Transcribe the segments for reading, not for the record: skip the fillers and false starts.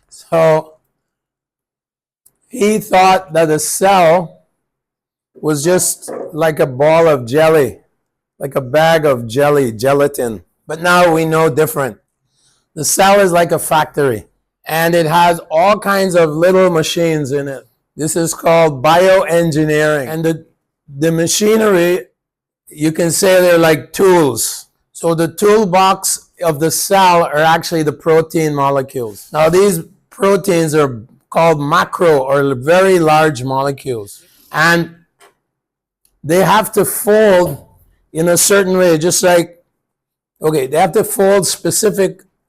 So he thought that a cell was just like a ball of jelly, like a bag of jelly, gelatin. But now we know different. The cell is like a factory, and it has all kinds of little machines in it. This is called bioengineering. And the machinery, you can say they're like tools. So the toolbox of the cell are actually the protein molecules. Now these proteins are called macro or very large molecules. And they have to fold in a certain way, just like, okay, they have to fold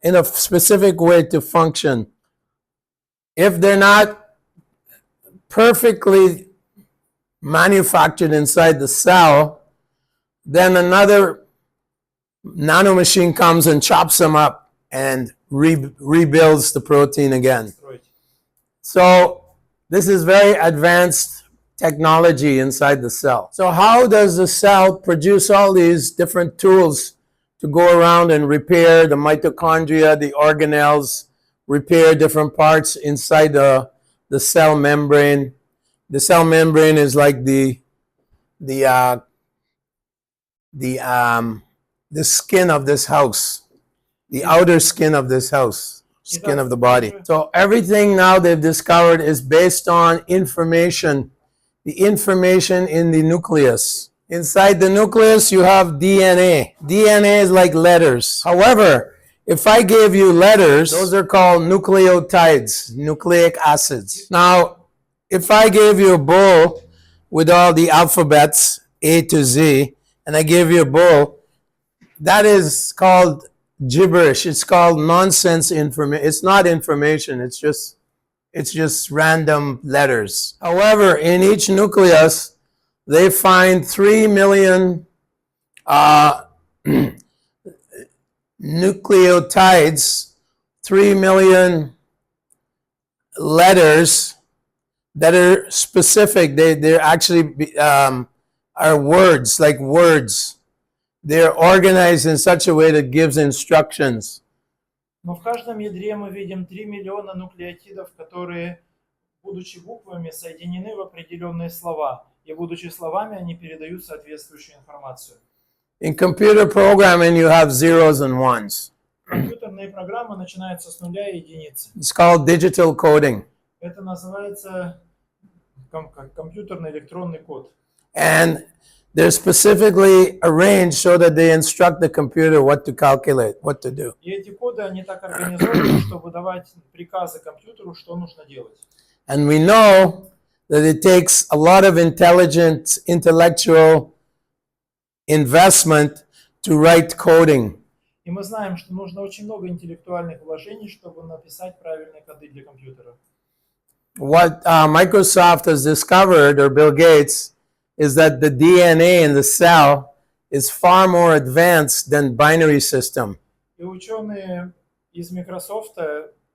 in a specific way to function. If they're not perfectly manufactured inside the cell, then another nanomachine comes and chops them up and rebuilds the protein again. So this is very advanced technology inside the cell. So how does the cell produce all these different tools to go around and repair the mitochondria, the organelles, repair different parts inside the cell membrane? The cell membrane is like the skin of this house, the outer skin of this house, skin of the body. So everything now they've discovered is based on information, the information in the nucleus. Inside the nucleus, you have DNA. DNA is like letters. However, if I gave you letters, those are called nucleotides, nucleic acids. Now, if I gave you a bowl with all the alphabets, A to Z, and I gave you a bowl, that is called gibberish. It's called nonsense information. It's not information. It's just random letters. However, in each nucleus, they find 3 million nucleotides, 3 million letters that are specific. They're actually are words, like words. They're organized in such a way that gives instructions. Но в каждом ядре мы видим 3 миллиона нуклеотидов, которые, будучи буквами, соединены в определенные слова. И будучи словами, они передают соответствующую информацию. In computer programming, you have zeros and ones. Компьютерные программы начинаются с нуля и единицы. It's called digital coding. Это называется компьютерный электронный код. And they're specifically arranged so that they instruct the computer what to calculate, what to do. И эти коды, они так организованы, чтобы давать приказы компьютеру, что нужно делать. And we know that it takes a lot of intellectual investment to write coding. И мы знаем, что нужно очень много интеллектуальных вложений, чтобы написать правильные коды для компьютера. What Microsoft has discovered, or Bill Gates, is that the DNA in the cell is far more advanced than binary system. И ученые из Microsoft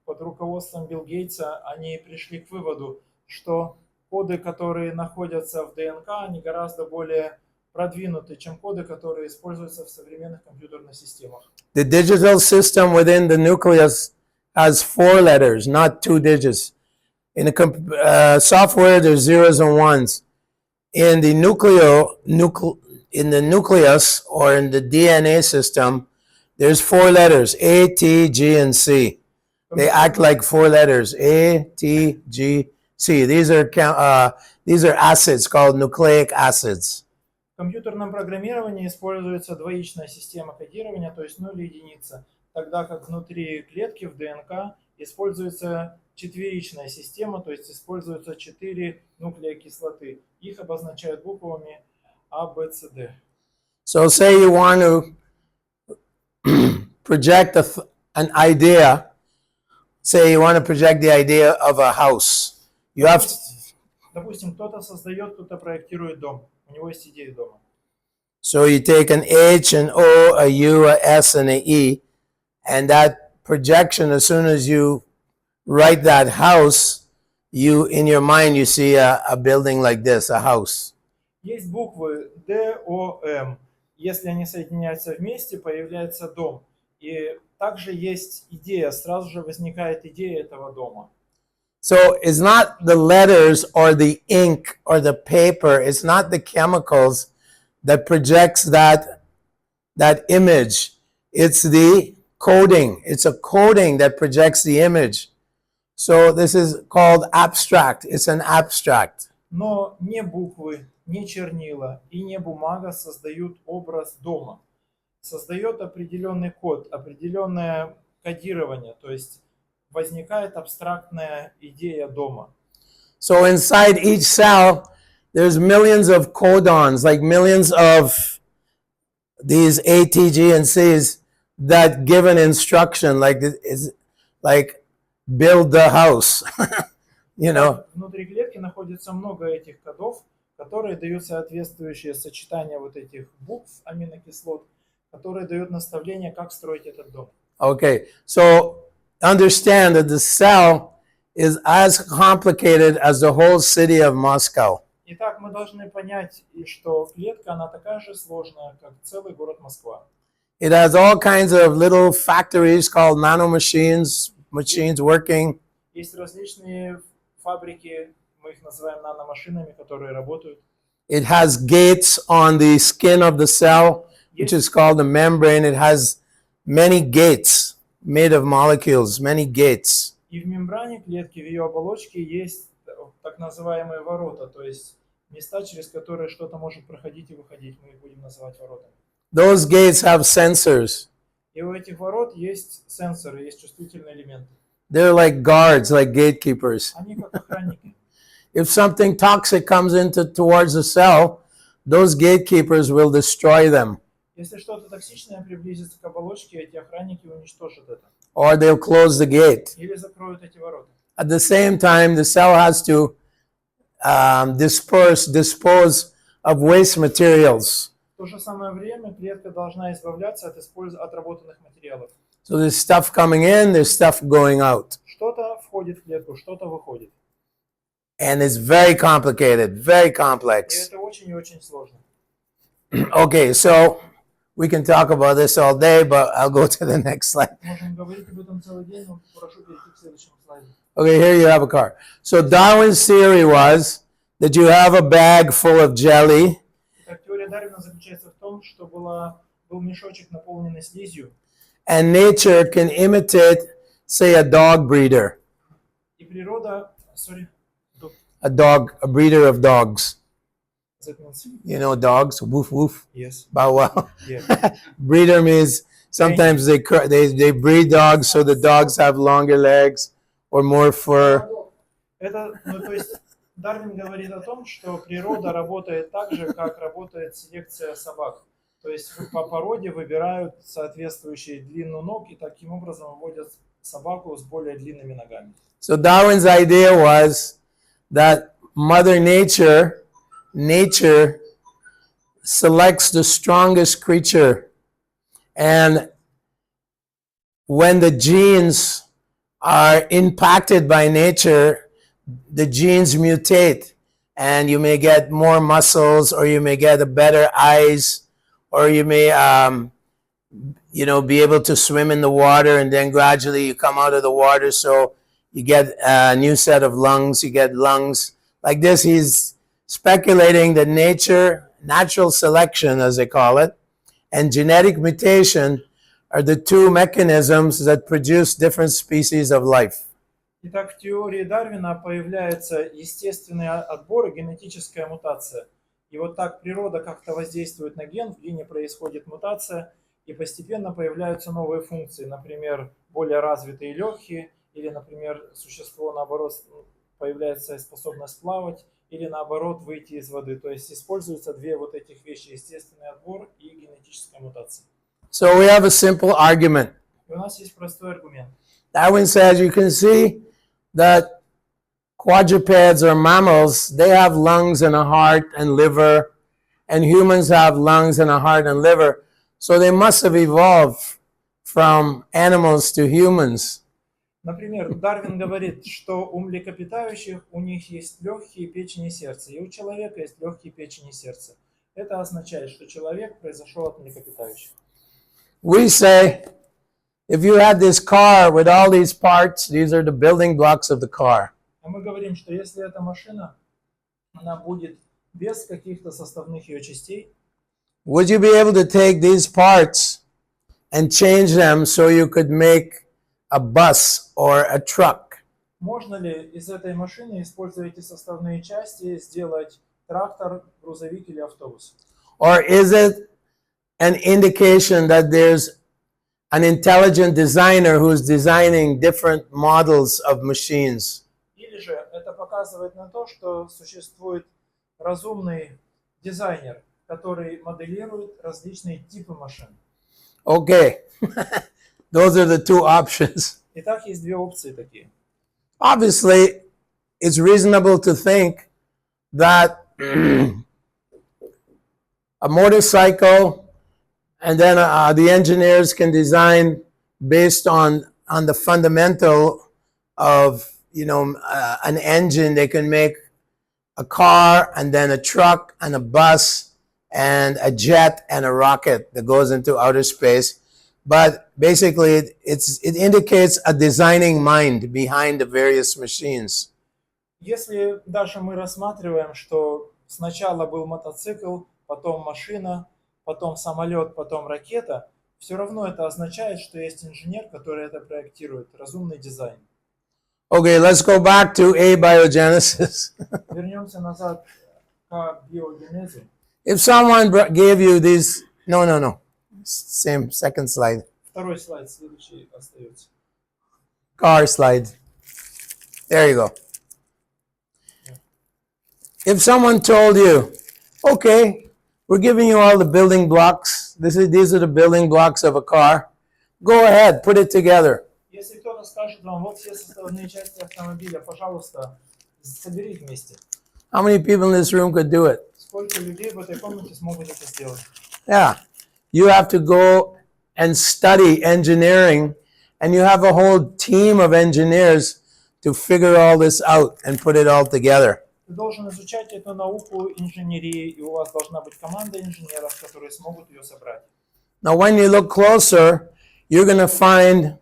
под руководством Билла Гейтса, они пришли к выводу, что коды, которые находятся в ДНК, они гораздо более продвинуты, чем коды, которые используются в современных компьютерных системах. The digital system within the nucleus has 4 letters, not 2 digits. In the software, there's zeros and ones. In the nucleus or in the DNA system, there's 4 letters: A, T, G, and C. They act like 4 letters: A, T, G, C. These are acids called nucleic acids. В компьютерном программировании используется двоичная система кодирования, то есть 0 и единица, тогда как внутри клетки в ДНК используется четверичная система, то есть используются 4 нуклеокислоты. Их обозначают буквами А, Б, С, Д. So say you want to project an idea. Say you want to project the idea of a house. You have to... Допустим, кто-то создает, кто-то проектирует дом. У него есть идея дома. So you take an H, an O, a U, a S, and a E, and that projection, as soon as you write that house, in your mind you see a building like this, a house. Есть буквы Д, О, М. Если они соединяются вместе, появляется дом. И также есть идея, сразу же возникает идея этого дома. So it's not the letters or the ink or the paper, it's not the chemicals that projects that image. It's the coding. It's a coding that projects the image. So this is called abstract. It's an abstract. Но не буквы, не чернила и не бумага создают образ дома. Создает определенный код, определенное кодирование, то есть возникает абстрактная идея дома. So inside each cell, there's millions of codons, like millions of these A, T, G, and C's that give an instruction, like build the house, you know. Внутри клетки находится много этих кодов, которые дают соответствующее сочетание вот этих букв, аминокислот, которые дают наставление, как строить этот дом. Okay, so understand that the cell is as complicated as the whole city of Moscow. Итак, мы должны понять, что клетка, она такая же сложная, как целый город Москва. It has all kinds of little factories called nanomachines, machines working. Есть различные фабрики, мы их называем наномашинами, которые работают. It has gates on the skin of the cell, which is called the membrane. It has many gates made of molecules, many gates. И в мембране клетки, в ее оболочке есть так называемые ворота, то есть места, через которые что-то может проходить и выходить. Мы их будем называть воротами. Those gates have sensors. И у этих ворот есть сенсоры, есть чувствительные элементы. They're like guards, like gatekeepers. Они как охранники. If something toxic comes towards the cell, those gatekeepers will destroy them, Если что-то токсичное приблизится к оболочке, эти охранники уничтожат это. or they'll close the gate. Или закроют эти ворота. At the same time, the cell has to dispose of waste materials. В то же самое время клетка должна избавляться от отработанных материалов. So there's stuff coming in, there's stuff going out. Что-то входит в клетку, что-то выходит. And it's very complicated, very И complex. это очень и очень сложно. Okay, so we can talk about this all day, but I'll go to the next slide. Можем говорить об этом целый день, но прошу перейти к следующему слайду. Okay, here you have a car. So Darwin's theory was that you have a bag full of jelly, Итак, теория Дарвина заключается в том, что был мешочек, наполненный слизью, and nature can imitate, say, a dog breeder, и природа, a breeder of dogs. that means You know, dogs, woof woof, yes, bow wow. yeah. Breeder means sometimes they breed dogs so the dogs have longer legs or more fur. Это, то есть Дарвин говорит о том, что природа работает так же, как работает селекция собак. То есть по породе выбирают соответствующие длину ног и таким образом выводят собаку с более длинными ногами. So Darwin's idea was that Mother Nature selects the strongest creature, and when the genes are impacted by nature, the genes mutate, and you may get more muscles, or you may get a better eyes, or you may be able to swim in the water, and then gradually you come out of the water, so you get a new set of lungs, you get lungs like this. He's speculating that natural selection, as they call it, and genetic mutation are the two mechanisms that produce different species of life. Итак, в теории Дарвина появляется естественный отбор и генетическая мутация. И вот так природа как-то воздействует на ген, в гене происходит мутация, и постепенно появляются новые функции, например, более развитые легкие, или, например, существо, наоборот, появляется способность плавать, или, наоборот, выйти из воды. То есть используются две вот этих вещи, естественный отбор и генетическая мутация. So we have a simple argument. И у нас есть простой аргумент. Darwin says you can see that quadrupeds or mammals, they have lungs and a heart and liver, and humans have lungs and a heart and liver. So they must have evolved from animals to humans. Например, Дарвин говорит, что у млекопитающих у них есть легкие, печень и сердце, и у человека есть легкие, печень и сердце. Это означает, что человек произошел от млекопитающих. We say if you had this car with all these parts, these are the building blocks of the car. А мы говорим, что если эта машина, она будет без каких-то составных ее частей, Would you be able to take these parts and change them so you could make a bus or a truck? можно ли из этой машины, используя эти составные части, сделать трактор, грузовик или автобус? Or is it an indication that there's an intelligent designer who's designing different models of machines? Или же это показывает на то, что существует разумный дизайнер, который моделирует различные типы машин. Okay, those are the two options. Итак, есть две опции такие. Obviously, it's reasonable to think that a motorcycle and then the engineers can design based on the fundamental of an engine. They can make a car and then a truck and a bus and a jet and a rocket that goes into outer space. But basically, it indicates a designing mind behind the various machines. Если даже мы рассматриваем, что сначала был мотоцикл, потом машина, потом самолет, потом ракета, все равно это означает, что есть инженер, который это проектирует, разумный дизайн. Okay, let's go back to Abiogenesis. Вернемся назад к биогенезу. If someone gave you these, no. Same, second slide. Второй слайд, следующий остается. Car slide. There you go. If someone told you, okay, we're giving you all the building blocks. These are the building blocks of a car. Go ahead, put it together. Если кто-то скажет вам, вот все составные части автомобиля, пожалуйста, собери их вместе. How many people in this room could do it? Сколько людей в этой комнате смогут это сделать? Yeah. You have to go and study engineering, and you have a whole team of engineers to figure all this out and put it all together. Ты должен изучать эту науку инженерии, и у вас должна быть команда инженеров, которые смогут ее собрать. Now, when you look closer, you're going to find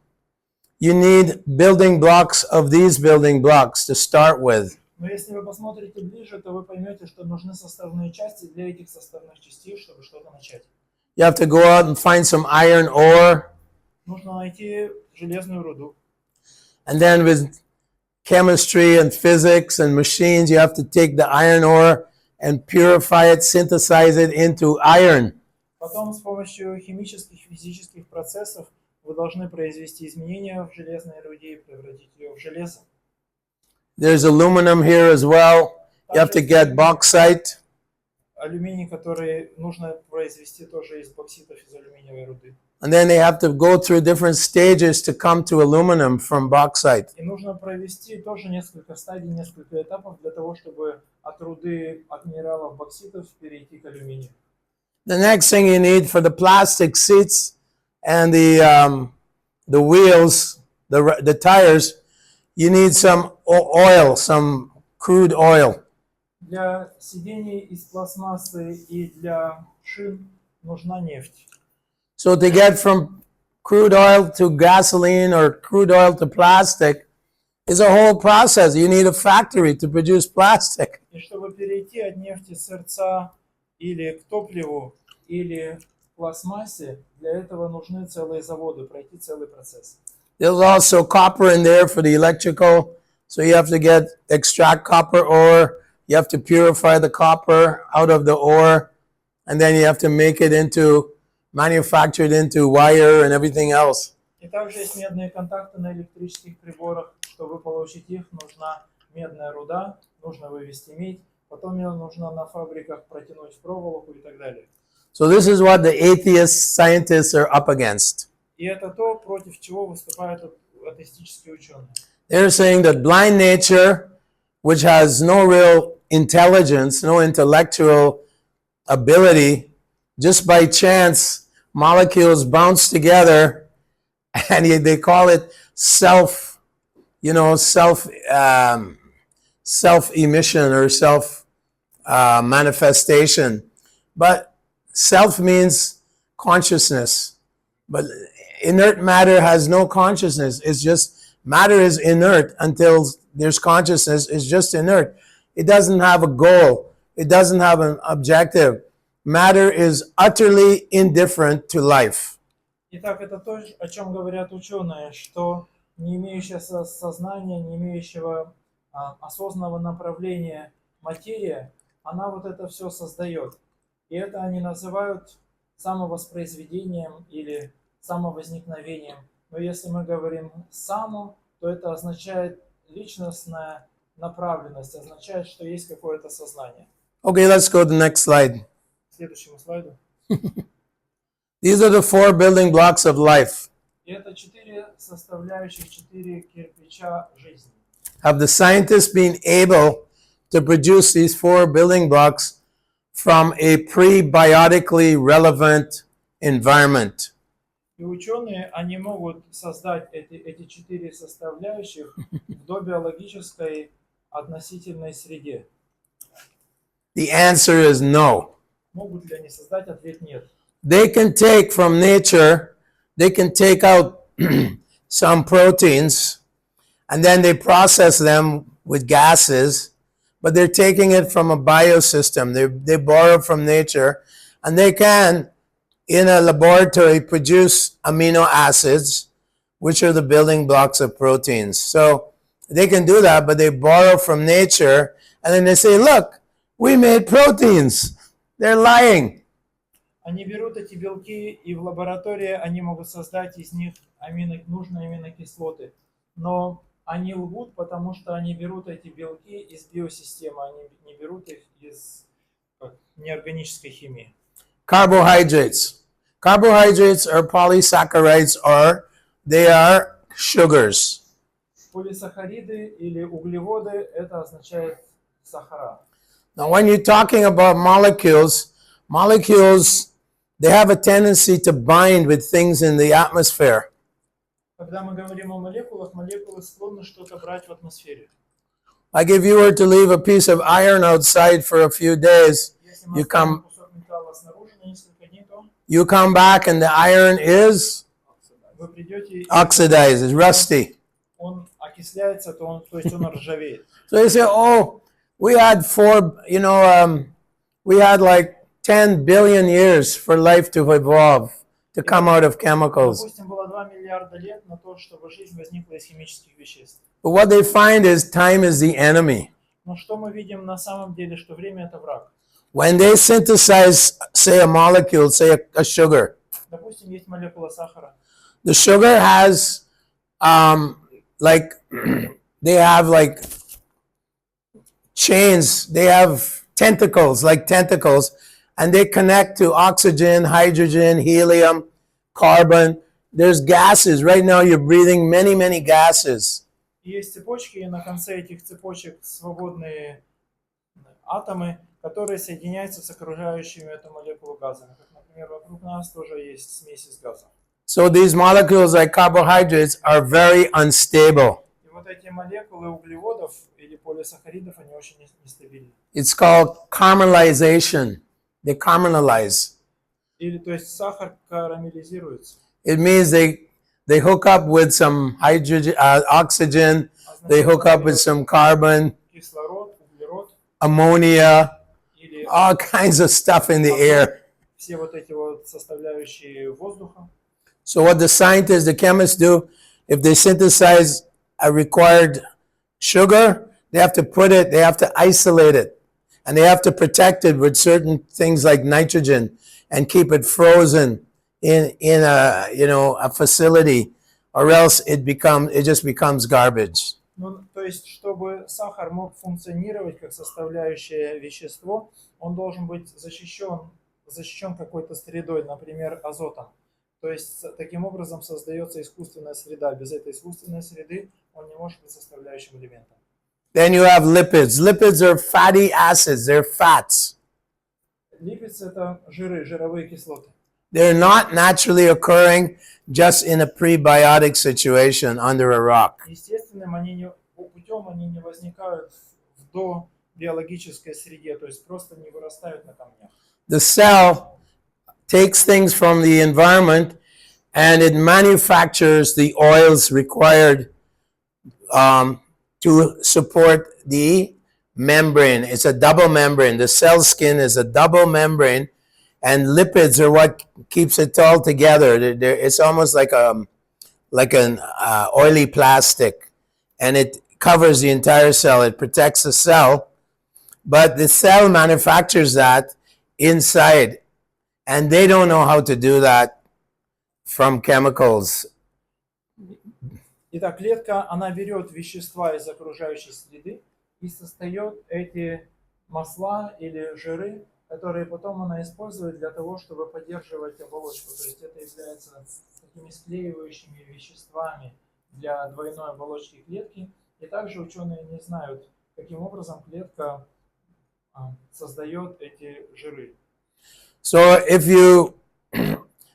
you need building blocks of these building blocks to start with. Но если вы посмотрите ближе, то вы поймете, что нужны составные части для этих составных частей, чтобы что-то начать. You have to go out and find some iron ore. Нужно найти железную руду. And then with chemistry and physics and machines, you have to take the iron ore and purify it, synthesize it into iron. Потом с помощью химических и физических процессов вы должны произвести изменения в железной руде и превратить ее в железо. There's aluminum here as well. You have to get bauxite. Алюминий, который нужно произвести тоже из бокситов из алюминиевой руды. And then they have to go through different stages to come to aluminum from bauxite. И нужно провести тоже несколько стадий, несколько этапов для того, чтобы от руды, от минералов бокситов перейти к алюминию. The next thing you need for the plastic seats and the wheels, the tires, you need some oil, some crude oil. Для сидений из пластмассы и для шин нужна нефть. So to get from crude oil to gasoline or crude oil to plastic is a whole process. You need a factory to produce plastic. И чтобы перейти от нефти сырца или к топливу, или к пластмассе, для этого нужны целые заводы, пройти целый процесс. There's also copper in there for the electrical. So you have to extract copper ore. You have to purify the copper out of the ore. And then you have to manufacture it into wire and everything else. И также есть медные контакты на электрических приборах. Чтобы получить их, нужна медная руда, нужно вывести медь, потом ее нужно на фабриках протянуть в проволоку и так далее. So this is what the atheist scientists are up against. И это то, против чего выступают атеистические ученые. They're saying that blind nature, which has no real intelligence, no intellectual ability, just by chance, molecules bounce together, and they call it self-emission or self-manifestation. But self means consciousness. But inert matter has no consciousness. It's just matter is inert until there's consciousness. It's just inert. It doesn't have a goal. It doesn't have an objective. Matter is utterly indifferent to life. Итак, это то, о чем говорят ученые, что не имеющее сознания, не имеющего осознанного направления материя, она вот это все создает. И это они называют самовоспроизведением или самовозникновением. Но если мы говорим «само», то это означает личностная направленность, означает, что есть какое-то сознание. Okay, let's go to the next slide. К следующему слайду. These are the 4 building blocks of life. И это 4 составляющих, 4 кирпича жизни. Have the scientists been able to produce these 4 building blocks from a prebiotically relevant environment? И ученые, они могут создать эти 4 составляющих в добиологической относительной среде. The answer is no. Могут ли они создать? Ответ нет. They can take from nature, they can take out some proteins, and then they process them with gases, but they're taking it from a biosystem. They borrow from nature, and they can, in a laboratory, produce amino acids, which are the building blocks of proteins. So they can do that, but they borrow from nature, and then they say, look, we made proteins. They're lying. Они берут эти белки, и в лаборатории они могут создать из них нужные аминокислоты. Но они лгут, потому что они берут эти белки из биосистемы, они не берут их из неорганической химии. Carbohydrates. Carbohydrates are polysaccharides, or they are sugars. Полисахариды или углеводы – это означает сахара. Now, when you're talking about molecules, they have a tendency to bind with things in the atmosphere. Когда мы говорим о молекулах, молекулы склонны что-то брать в атмосфере. Like if you were to leave a piece of iron outside for a few days, Если мы оставим кусок металла снаружи на несколько дней, то you come back and the iron is вы придете, и oxidized, it's rusty. он окисляется, то есть он ржавеет. So they say, oh, we had we had like 10 billion years for life to evolve, to come out of chemicals. Допустим, было 2 миллиарда лет на то, чтобы жизнь возникла из химических веществ. But what they find is time is the enemy. Но что мы видим на самом деле, что время – это враг. When they synthesize, say, a molecule, say a sugar, Допустим, есть молекула сахара. the sugar has, they have like chains, they have tentacles, and they connect to oxygen, hydrogen, helium, carbon. There's gases. Right now you're breathing many, many gases. Есть цепочки, и на конце этих цепочек свободные атомы, которые соединяются с окружающими эту молекулу газами. Как, например, вокруг нас тоже есть смесь из газов. So these molecules, like carbohydrates, are very unstable. И вот эти молекулы углеводов или полисахаридов, они очень нестабильны. It's called caramelization. They caramelize. Или, то есть сахар карамелизируется. It means they hook up with some hydrogen, oxygen, they hook up with some carbon, Кислород, углерод ammonia, или all kinds of stuff in the air. все вот эти вот составляющие воздуха. So what the scientists, the chemists do, if they synthesize a required sugar, they have to isolate it. And they have to protect it with certain things like nitrogen and keep it frozen in a facility, or else it just becomes garbage. Ну, то есть, чтобы сахар мог функционировать как составляющее вещество, он должен быть защищен какой-то средой, например, азотом. То есть, таким образом создается искусственная среда. Без этой искусственной среды он не может быть составляющим элементом. Then you have lipids. Lipids are fatty acids. They're fats. Липиds – это жиры, жировые кислоты. They're not naturally occurring just in a prebiotic situation under a rock. Естественным путем они не возникают в добиологической среде, то есть просто не вырастают на камнях. The cell takes things from the environment and it manufactures the oils required to support the membrane. It's a double membrane. The cell skin is a double membrane, and lipids are what keeps it all together. It's almost like an oily plastic, and it covers the entire cell. It protects the cell, but the cell manufactures that inside, and they don't know how to do that from chemicals. Итак, клетка, она берет вещества из окружающей среды и создает эти масла или жиры, которые потом она использует для того, чтобы поддерживать оболочку. То есть это является такими склеивающими веществами для двойной оболочки клетки. И также ученые не знают, каким образом клетка создает эти жиры. So if you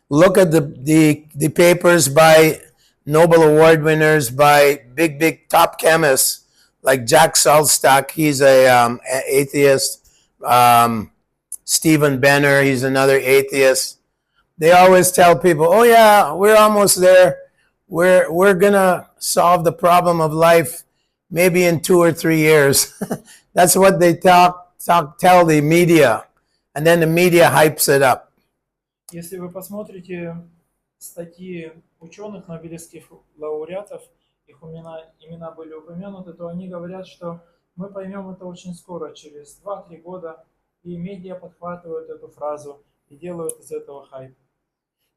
look at the papers by Nobel Award winners, by big top chemists like Jack Salstock, he's a atheist. Stephen Benner, he's another atheist. They always tell people, "Oh yeah, we're almost there. We're gonna solve the problem of life, maybe in 2 or 3 years." That's what they tell the media, and then the media hypes it up. Если вы посмотрите статьи ученых, нобелевских лауреатов, их имена были упомянуты, то они говорят, что мы поймем это очень скоро, через 2-3 года, и медиа подхватывают эту фразу и делают из этого хайп.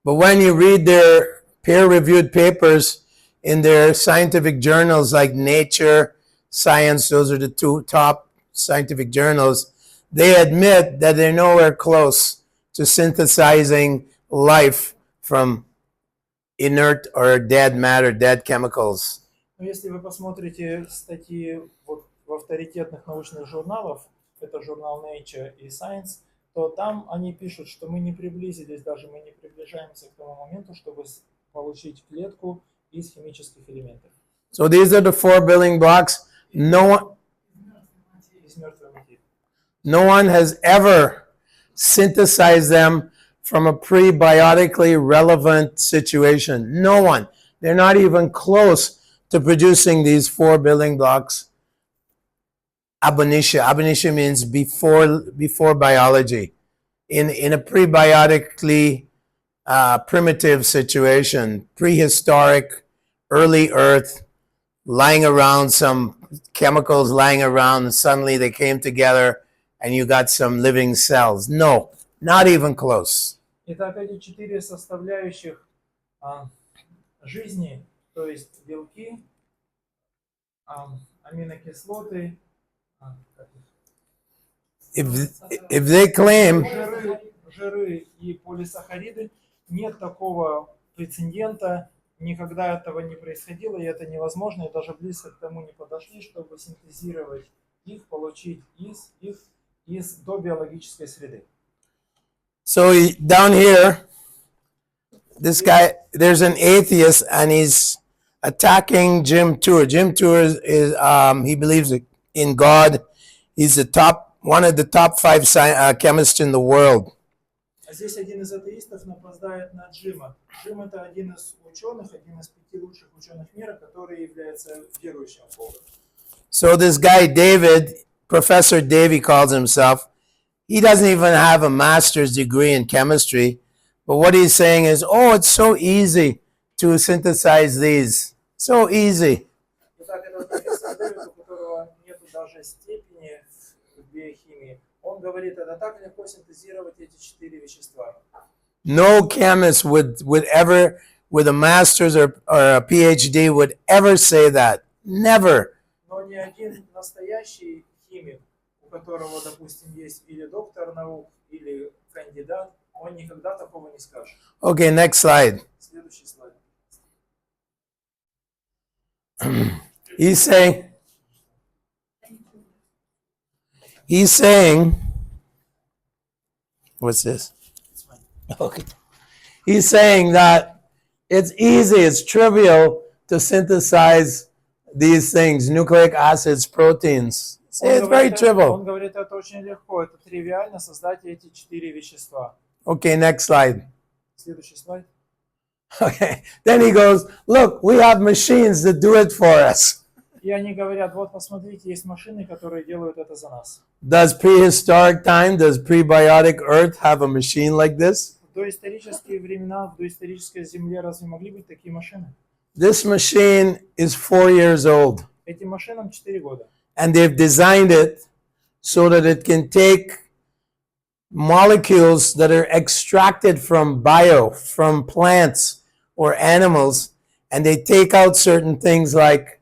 But when you read their peer-reviewed papers in their scientific journals like Nature, Science, those are the 2 top scientific journals, they admit that they're nowhere close to synthesizing life from inert or dead matter, dead chemicals. Но если вы посмотрите статьи в авторитетных научных журналах, это журнал Nature и Science, то там они пишут, что мы не приблизились, даже мы не приближаемся к тому моменту, чтобы получить клетку из химических элементов. So these are the 4 building blocks. No one has ever synthesized them from a prebiotically relevant situation. No one. They're not even close to producing these 4 building blocks. Ab initio. Ab initio means before biology. In a prebiotically primitive situation, prehistoric, early Earth, lying around, some chemicals lying around, and suddenly they came together and you got some living cells. No, not even close. Итак, эти 4 составляющих жизни, то есть белки, аминокислоты, if they claim жиры и полисахариды, нет такого прецедента, никогда этого не происходило, и это невозможно, и даже близко к тому не подошли, чтобы синтезировать их, получить из до биологической среды. So down here, this guy, there's an atheist, and he's attacking Jim Tour. Jim Tour is he believes in God. He's one of the top 5 chemists in the world. Здесь один из атеистов нападает на Джима. Джим — это один из ученых, один из 5 лучших ученых мира, который является верующим в Бога. So this guy David, Professor Davy calls himself, he doesn't even have a master's degree in chemistry, but what he's saying is, oh, it's so easy to synthesize these. So easy. Итак, это профессор Дэвид, у которого нет даже степени в биохимии. Он говорит, это так легко синтезировать эти 4 вещества. No chemist would ever, with a master's or a PhD, would ever say that. Never. Но ни один настоящий химик, у которого, допустим, есть или доктор наук, или кандидат, он никогда такого не скажет. Okay, next slide. Следующий слайд. He's saying, what's this? Okay. He's saying that it's easy, it's trivial to synthesize these things, nucleic acids, proteins. It's very trivial. Он говорит, это очень легко, это тривиально создать эти 4 вещества. Okay, next slide. Следующий слайд. Okay. Then he goes, look, we have machines that do it for us. И они говорят, вот посмотрите, есть машины, которые делают это за нас. Does prehistoric time, does prebiotic Earth have a machine like this? В доисторические времена, в доисторической земле разве могли быть такие машины? This machine is 4 years old. Этим машинам 4 года. And they've designed it so that it can take molecules that are extracted from plants or animals, and they take out certain things like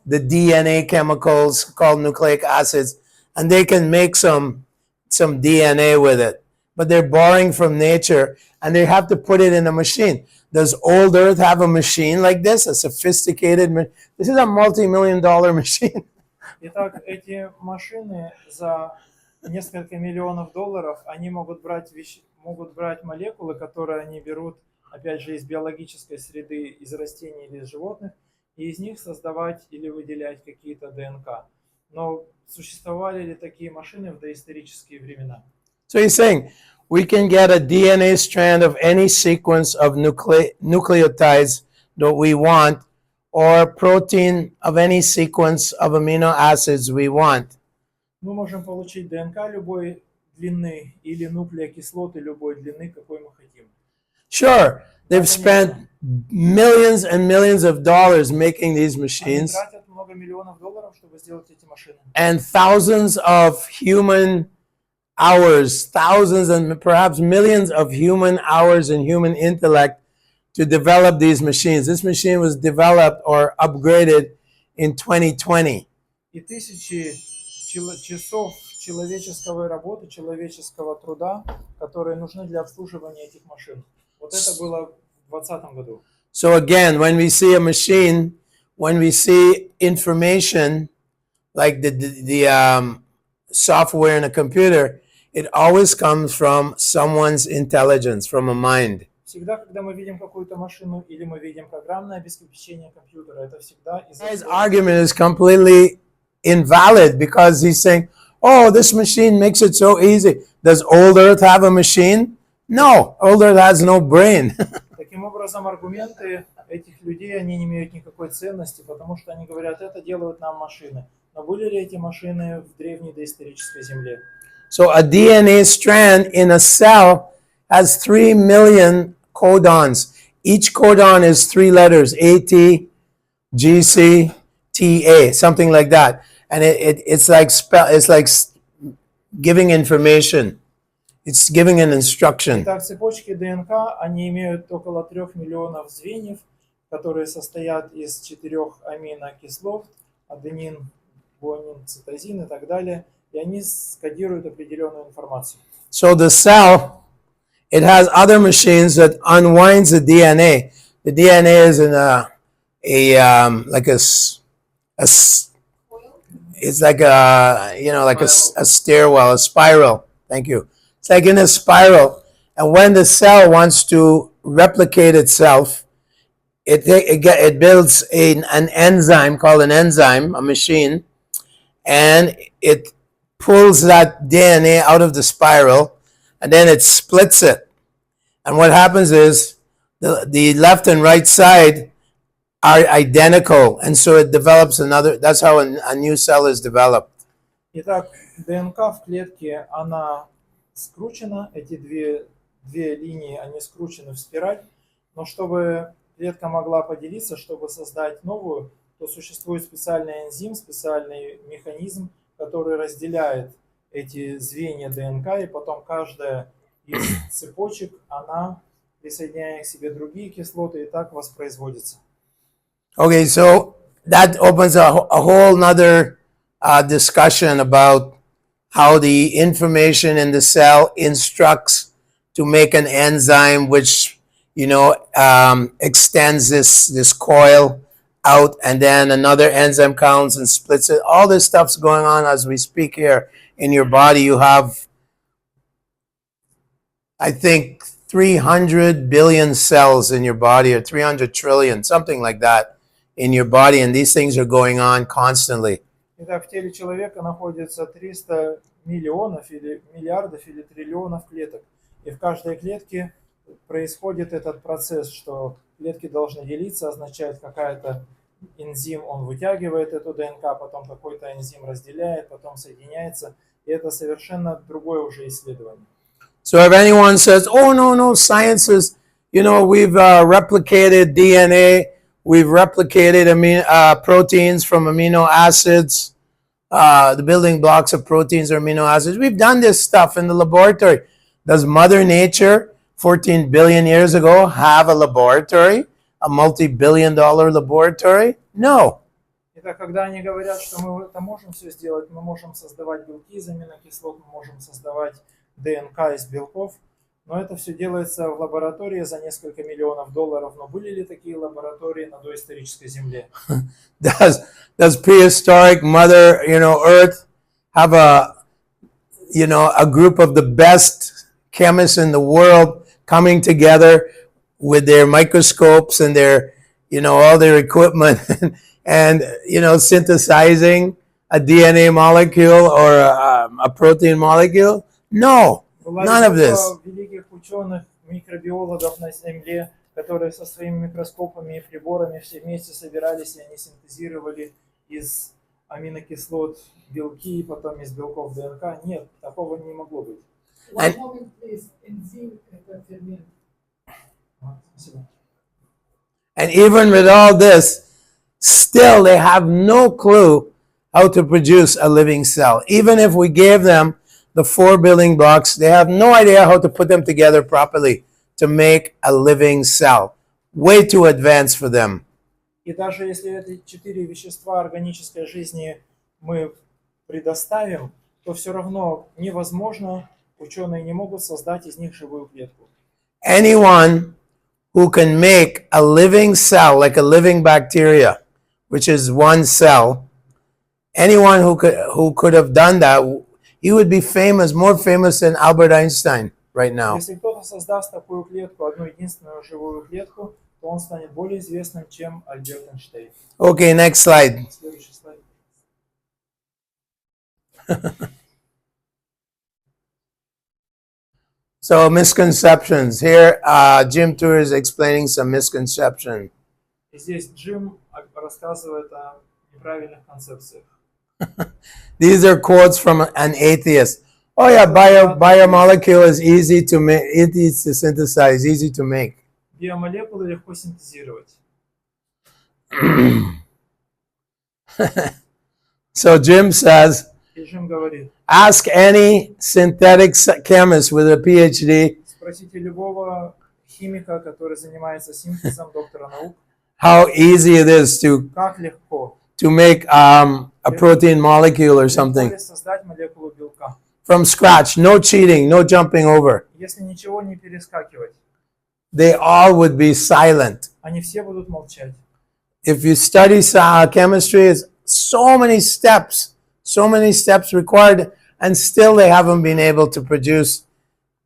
the DNA chemicals called nucleic acids, and they can make some DNA with it. But they're borrowing from nature, and they have to put it in a machine. Does old Earth have a machine like this? A sophisticated machine? This is a multi-million-dollar machine. Итак, эти машины за несколько миллионов долларов, они могут брать молекулы, которые они берут, опять же, из биологической среды, из растений или из животных, и из них создавать или выделять какие-то ДНК. Но существовали ли такие машины в доисторические времена? So he's saying we can get a DNA strand of any sequence of nucleotides that we want, or protein of any sequence of amino acids we want. Мы можем получить ДНК любой длины или нуклеокислоты любой длины, какой мы хотим. Sure, they've spent millions and millions of dollars making these Они machines, тратят много миллионов долларов, чтобы сделать эти машины. and thousands of human hours, thousands and perhaps millions of human hours and human intellect to develop these machines. This machine was developed or upgraded in 2020. И тысячи часов человеческой работы, человеческого труда, которые нужны для обслуживания этих машин. Вот это было в 2020 году. So again, when we see a machine, when we see information like the software in a computer, it always comes from someone's intelligence, from a mind. Всегда, когда мы видим какую-то машину или мы видим программное обеспечение компьютера, это всегда His argument is completely invalid because he's saying, oh, this machine makes it so easy. Does old Earth have a machine? No, old Earth has no brain. Таким образом, аргументы этих людей, они не имеют никакой ценности, потому что они говорят, это делают нам машины. Но были ли эти машины в древней доисторической земле? So a DNA strand in a cell has 3 million codons. Each codon is 3 letters, AT, GC, TA, something like that. And it's like giving information. It's giving an instruction. Итак, цепочки ДНК, они имеют около 3 миллионов звеньев, которые состоят из 4 аминокислот, аденин, гуанин, цитозин и так далее, и они скодируют определенную информацию. So the cell, it has other machines that unwinds the DNA. The DNA is in it's like a stairwell, a spiral. Thank you. It's like in a spiral. And when the cell wants to replicate itself, it builds an enzyme called an enzyme, a machine, and it pulls that DNA out of the spiral, and then it splits it. And what happens is the left and right side are identical, and so it develops another. That's how a new cell is developed. Итак, ДНК в клетке, она скручена, эти две линии, они скручены в спираль, но чтобы клетка могла поделиться, чтобы создать новую, то существует специальный энзим, специальный механизм, который разделяет эти звенья ДНК, и потом каждая из цепочек, она присоединяет к себе другие кислоты, и так воспроизводится. Okay, so that opens a whole nother discussion about how the information in the cell instructs to make an enzyme which, extends this coil out, and then another enzyme comes and splits it. All this stuff's going on as we speak here in your body. You have, I think, 300 billion cells in your body, or 300 trillion, something like that, in your body, and these things are going on constantly. Итак, в теле человека находится 300 миллионов или миллиардов или триллионов клеток. И в каждой клетке происходит этот процесс, что клетки должны делиться, означает какая-то энзим, он вытягивает эту ДНК, потом какой-то энзим разделяет, потом соединяется. И это совершенно другое уже исследование. So if anyone says, "Oh no, science is, we've replicated DNA, we've replicated proteins from amino acids, the building blocks of proteins or amino acids. We've done this stuff in the laboratory." Does Mother Nature 14 billion years ago have a laboratory, a multi-billion-dollar laboratory? No. Это когда они говорят, что мы это можем все сделать, мы можем создавать белки из аминокислот, мы можем создавать ДНК из белков, но это все делается в лаборатории за несколько миллионов долларов. Но были ли такие лаборатории на доисторической Земле? Does prehistoric Mother, Earth have a group of the best chemists in the world coming together with their microscopes and their, all their equipment and, synthesizing a DNA molecule or a protein molecule? No, none of this. Великих ученых, микробиологов на Земле, которые со своими микроскопами и приборами все вместе собирались, и они синтезировали из аминокислот белки, и потом из белков ДНК. Нет, такого не могло быть. And even with all this, still they have no clue how to produce a living cell. Even if we gave them the 4 building blocks, they have no idea how to put them together properly to make a living cell. Way too advanced for them. И даже если эти 4 вещества органической жизни мы предоставим, то все равно невозможно, ученые не могут создать из них живую клетку. Anyone who can make a living cell, like a living bacteria, which is one cell, anyone who could have done that, he would be famous, more famous than Albert Einstein right now. Если кто-то создаст такую клетку, одну единственную живую клетку, то он станет более известным, чем Альберт Эйнштейн. Okay, next slide. Следующий слайд. So misconceptions. Here, Jim Tour is explaining some misconception. И здесь Джим рассказывает о неправильных концепциях. These are quotes from an atheist. Oh yeah, biomolecule is easy to make, easy to synthesize, easy to make. Биомолекулы легко синтезировать. So Jim says, И Джим говорит, ask any synthetic chemist with a PhD спросите любого химика, который занимается синтезом, доктора наук, how easy it is как легко to make a protein molecule or something создать молекулу белка. from scratch, no cheating, no jumping over. Если ничего не перескакивать, They all would be silent. они все будут молчать. If you study chemistry, it's so many steps required, and still they haven't been able to produce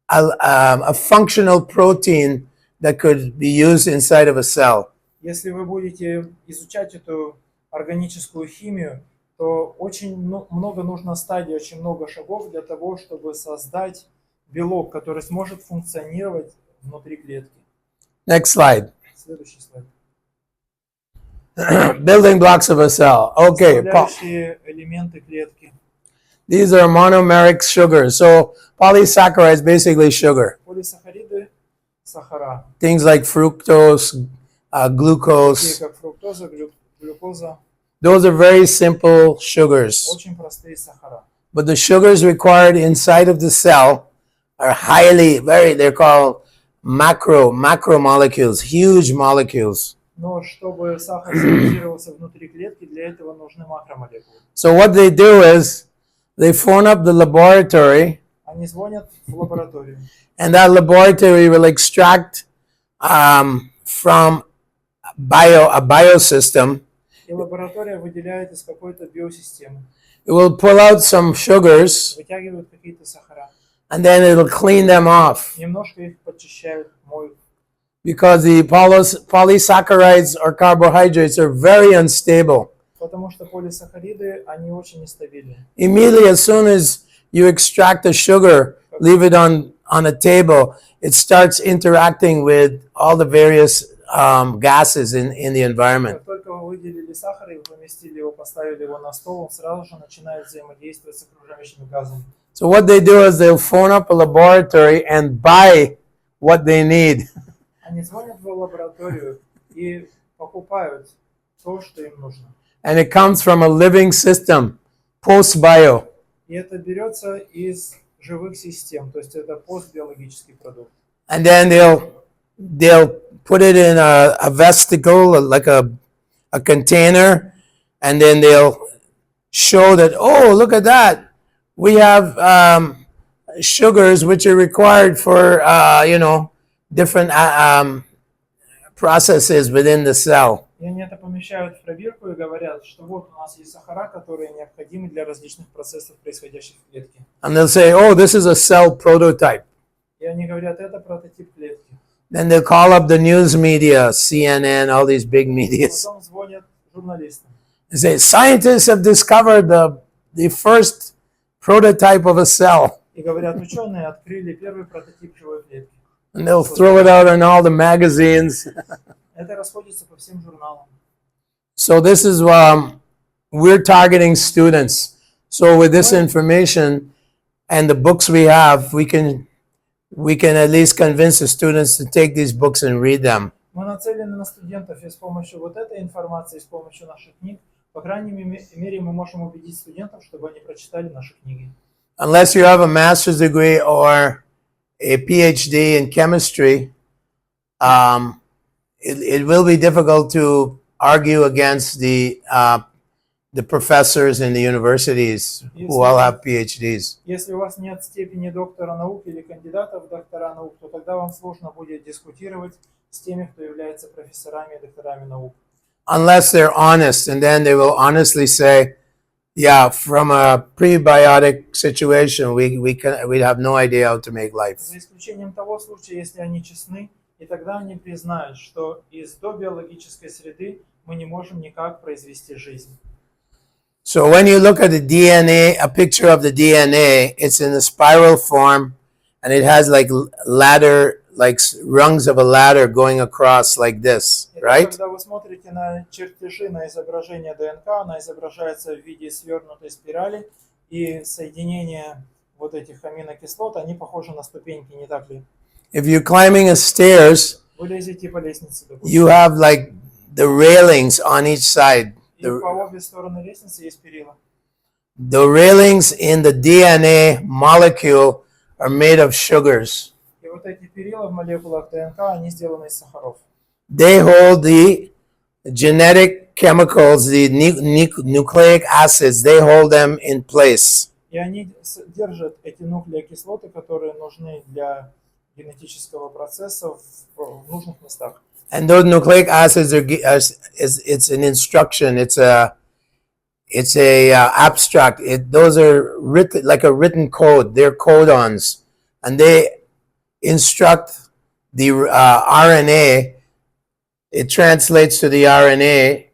a functional protein that could be used inside of a cell. Если вы будете изучать эту органическую химию, то очень много нужно стадий, очень много шагов для того, чтобы создать белок, который сможет функционировать внутри клетки. Next slide. Следующий слайд. Building blocks of a cell. Okay. Составляющие элементы клетки. These are monomeric sugars. So polysaccharides, basically sugar. Полисахариды, сахара. Things like fructose, glucose. Такие как фруктоза, глюкоза. Those are very simple sugars. Очень простые сахара. But the sugars required inside of the cell are they're called macromolecules, huge molecules. Но чтобы сахар синтезировался внутри клетки, для этого нужны макромолекулы. So what they do is they phone up the laboratory, Они звонят в лабораторию. and that laboratory will extract from a biosystem. И лаборатория выделяет из какой-то биосистемы. It will pull out some sugars, Вытягивают какие-то сахара. and then it'll clean them off. Немножко их подчищают, моют. Because the polysaccharides or carbohydrates are very unstable. Потому что полисахариды, они очень нестабильны. Immediately, as soon as you extract the sugar, leave it on a table, it starts interacting with all the various gases in the environment. Как только вы выделили сахар и вы поместили его, поставили его на стол, он сразу же начинает взаимодействовать с окружающими газами. So what they do is they'll phone up a laboratory and buy what they need. Они звонят в лабораторию и покупают то, что им нужно. And it comes from a living system, post-bio. И это берется из живых систем, то есть это постбиологический продукт. And then they'll put it in a vesicle, like a container, and then they'll show that, oh, look at that. We have sugars which are required for, different processes within the cell. И они это помещают в пробирку и говорят, что вот у нас есть сахара, которые необходимы для различных процессов, происходящих в клетке. And they'll say, oh, this is a cell prototype. И они говорят, это прототип клетки. Then they'll call up the news media, CNN, all these big medias. Потом звонят журналистам. And say, scientists have discovered the first prototype of a cell. И говорят, ученые открыли первый прототип живой клетки. And they'll throw it out in all the magazines. Это расходится по всем журналам. So this is we're targeting students. So with this information and the books we have, we can at least convince the students to take these books and read them. Мы нацелены на студентов, и с помощью вот этой информации, с помощью наших книг, по крайней мере, мы можем убедить студентов, чтобы они прочитали наши книги. Unless you have a master's degree or a PhD in chemistry, it will be difficult to argue against the professors in the universities who all have PhDs. Если у вас нет степени доктора наук или кандидата в доктора наук, то тогда вам сложно будет дискутировать с теми, кто является профессорами и докторами наук. Unless they're honest, and then they will honestly say, yeah, from a prebiotic situation, we have no idea how to make life. За исключением того случая, если они честны, и тогда они признают, что из добиологической среды мы не можем никак произвести жизнь. So when you look at the DNA, a picture of the DNA, it's in a spiral form, and it has like rungs of a ladder going across like this, right? Когда вы смотрите на чертежи, на изображение ДНК, она изображается в виде свернутой спирали, и соединение вот этих аминокислот, они похожи на ступеньки, не так ли? If you're climbing a stairs, Вы лезете по лестнице, допустим. you have like the railings on each side. И по обе стороны лестницы есть перила. The railings in the DNA molecule are made of sugars. И вот эти перила в молекулах ДНК, они сделаны из сахаров. They hold the genetic chemicals, the nucleic acids, they hold them in place. И они держат эти нуклеокислоты, которые нужны для генетического процесса в нужных местах. And those nucleic acids it's an instruction. It's a abstract. Those are written like a written code. They're codons, and they instruct the RNA. It translates to the RNA,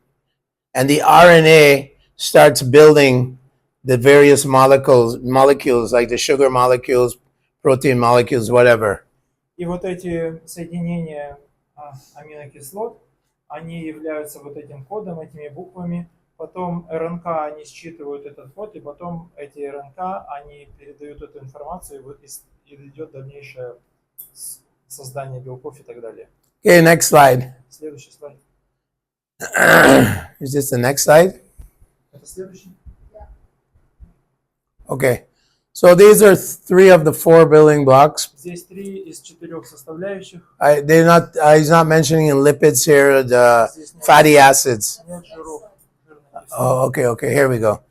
and the RNA starts building the various molecules like the sugar molecules, protein molecules, whatever. И вот эти соединения аминокислот, они являются вот этим кодом, этими буквами. Потом РНК, они считывают этот код, и потом эти РНК, они передают эту информацию, и идет дальнейшее создание белков и так далее. Okay, next slide. Следующий слайд. Is this the next slide? Это следующий? Okay. So these are 3 of the 4 building blocks. Здесь 3 из 4 составляющих. He's not mentioning in lipids here the fatty acids. Нет жиров. Oh, okay. Here we go.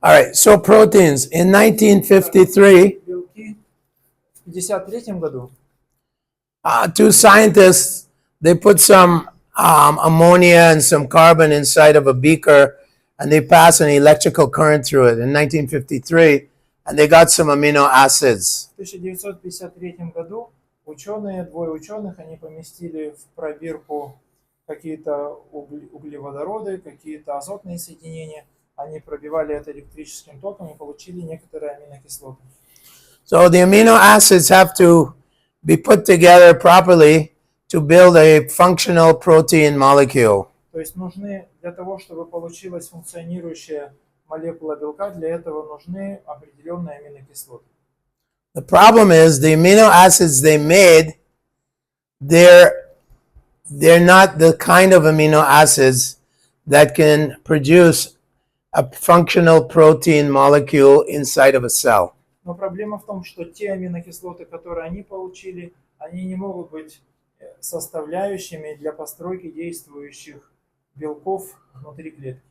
All right. So proteins in 1953. Белки в 1953 году 2 scientists, they put some ammonia and some carbon inside of a beaker, and they pass an electrical current through it in 1953, and they got some amino acids. в 1953 году двое ученых, они поместили в пробирку какие-то углеводороды, какие-то азотные соединения. Они пробивали это электрическим током и получили некоторые аминокислоты. So the amino acids have to be put together properly to build a functional protein molecule. То есть нужны для того, чтобы получилась функционирующая молекула белка, для этого нужны определенные аминокислоты. The problem is the amino acids they made, they're not the kind of amino acids that can produce a functional protein molecule inside of a cell. Но проблема в том, что те аминокислоты, которые они получили, они не могут быть составляющими для постройки действующих белков внутри клетки.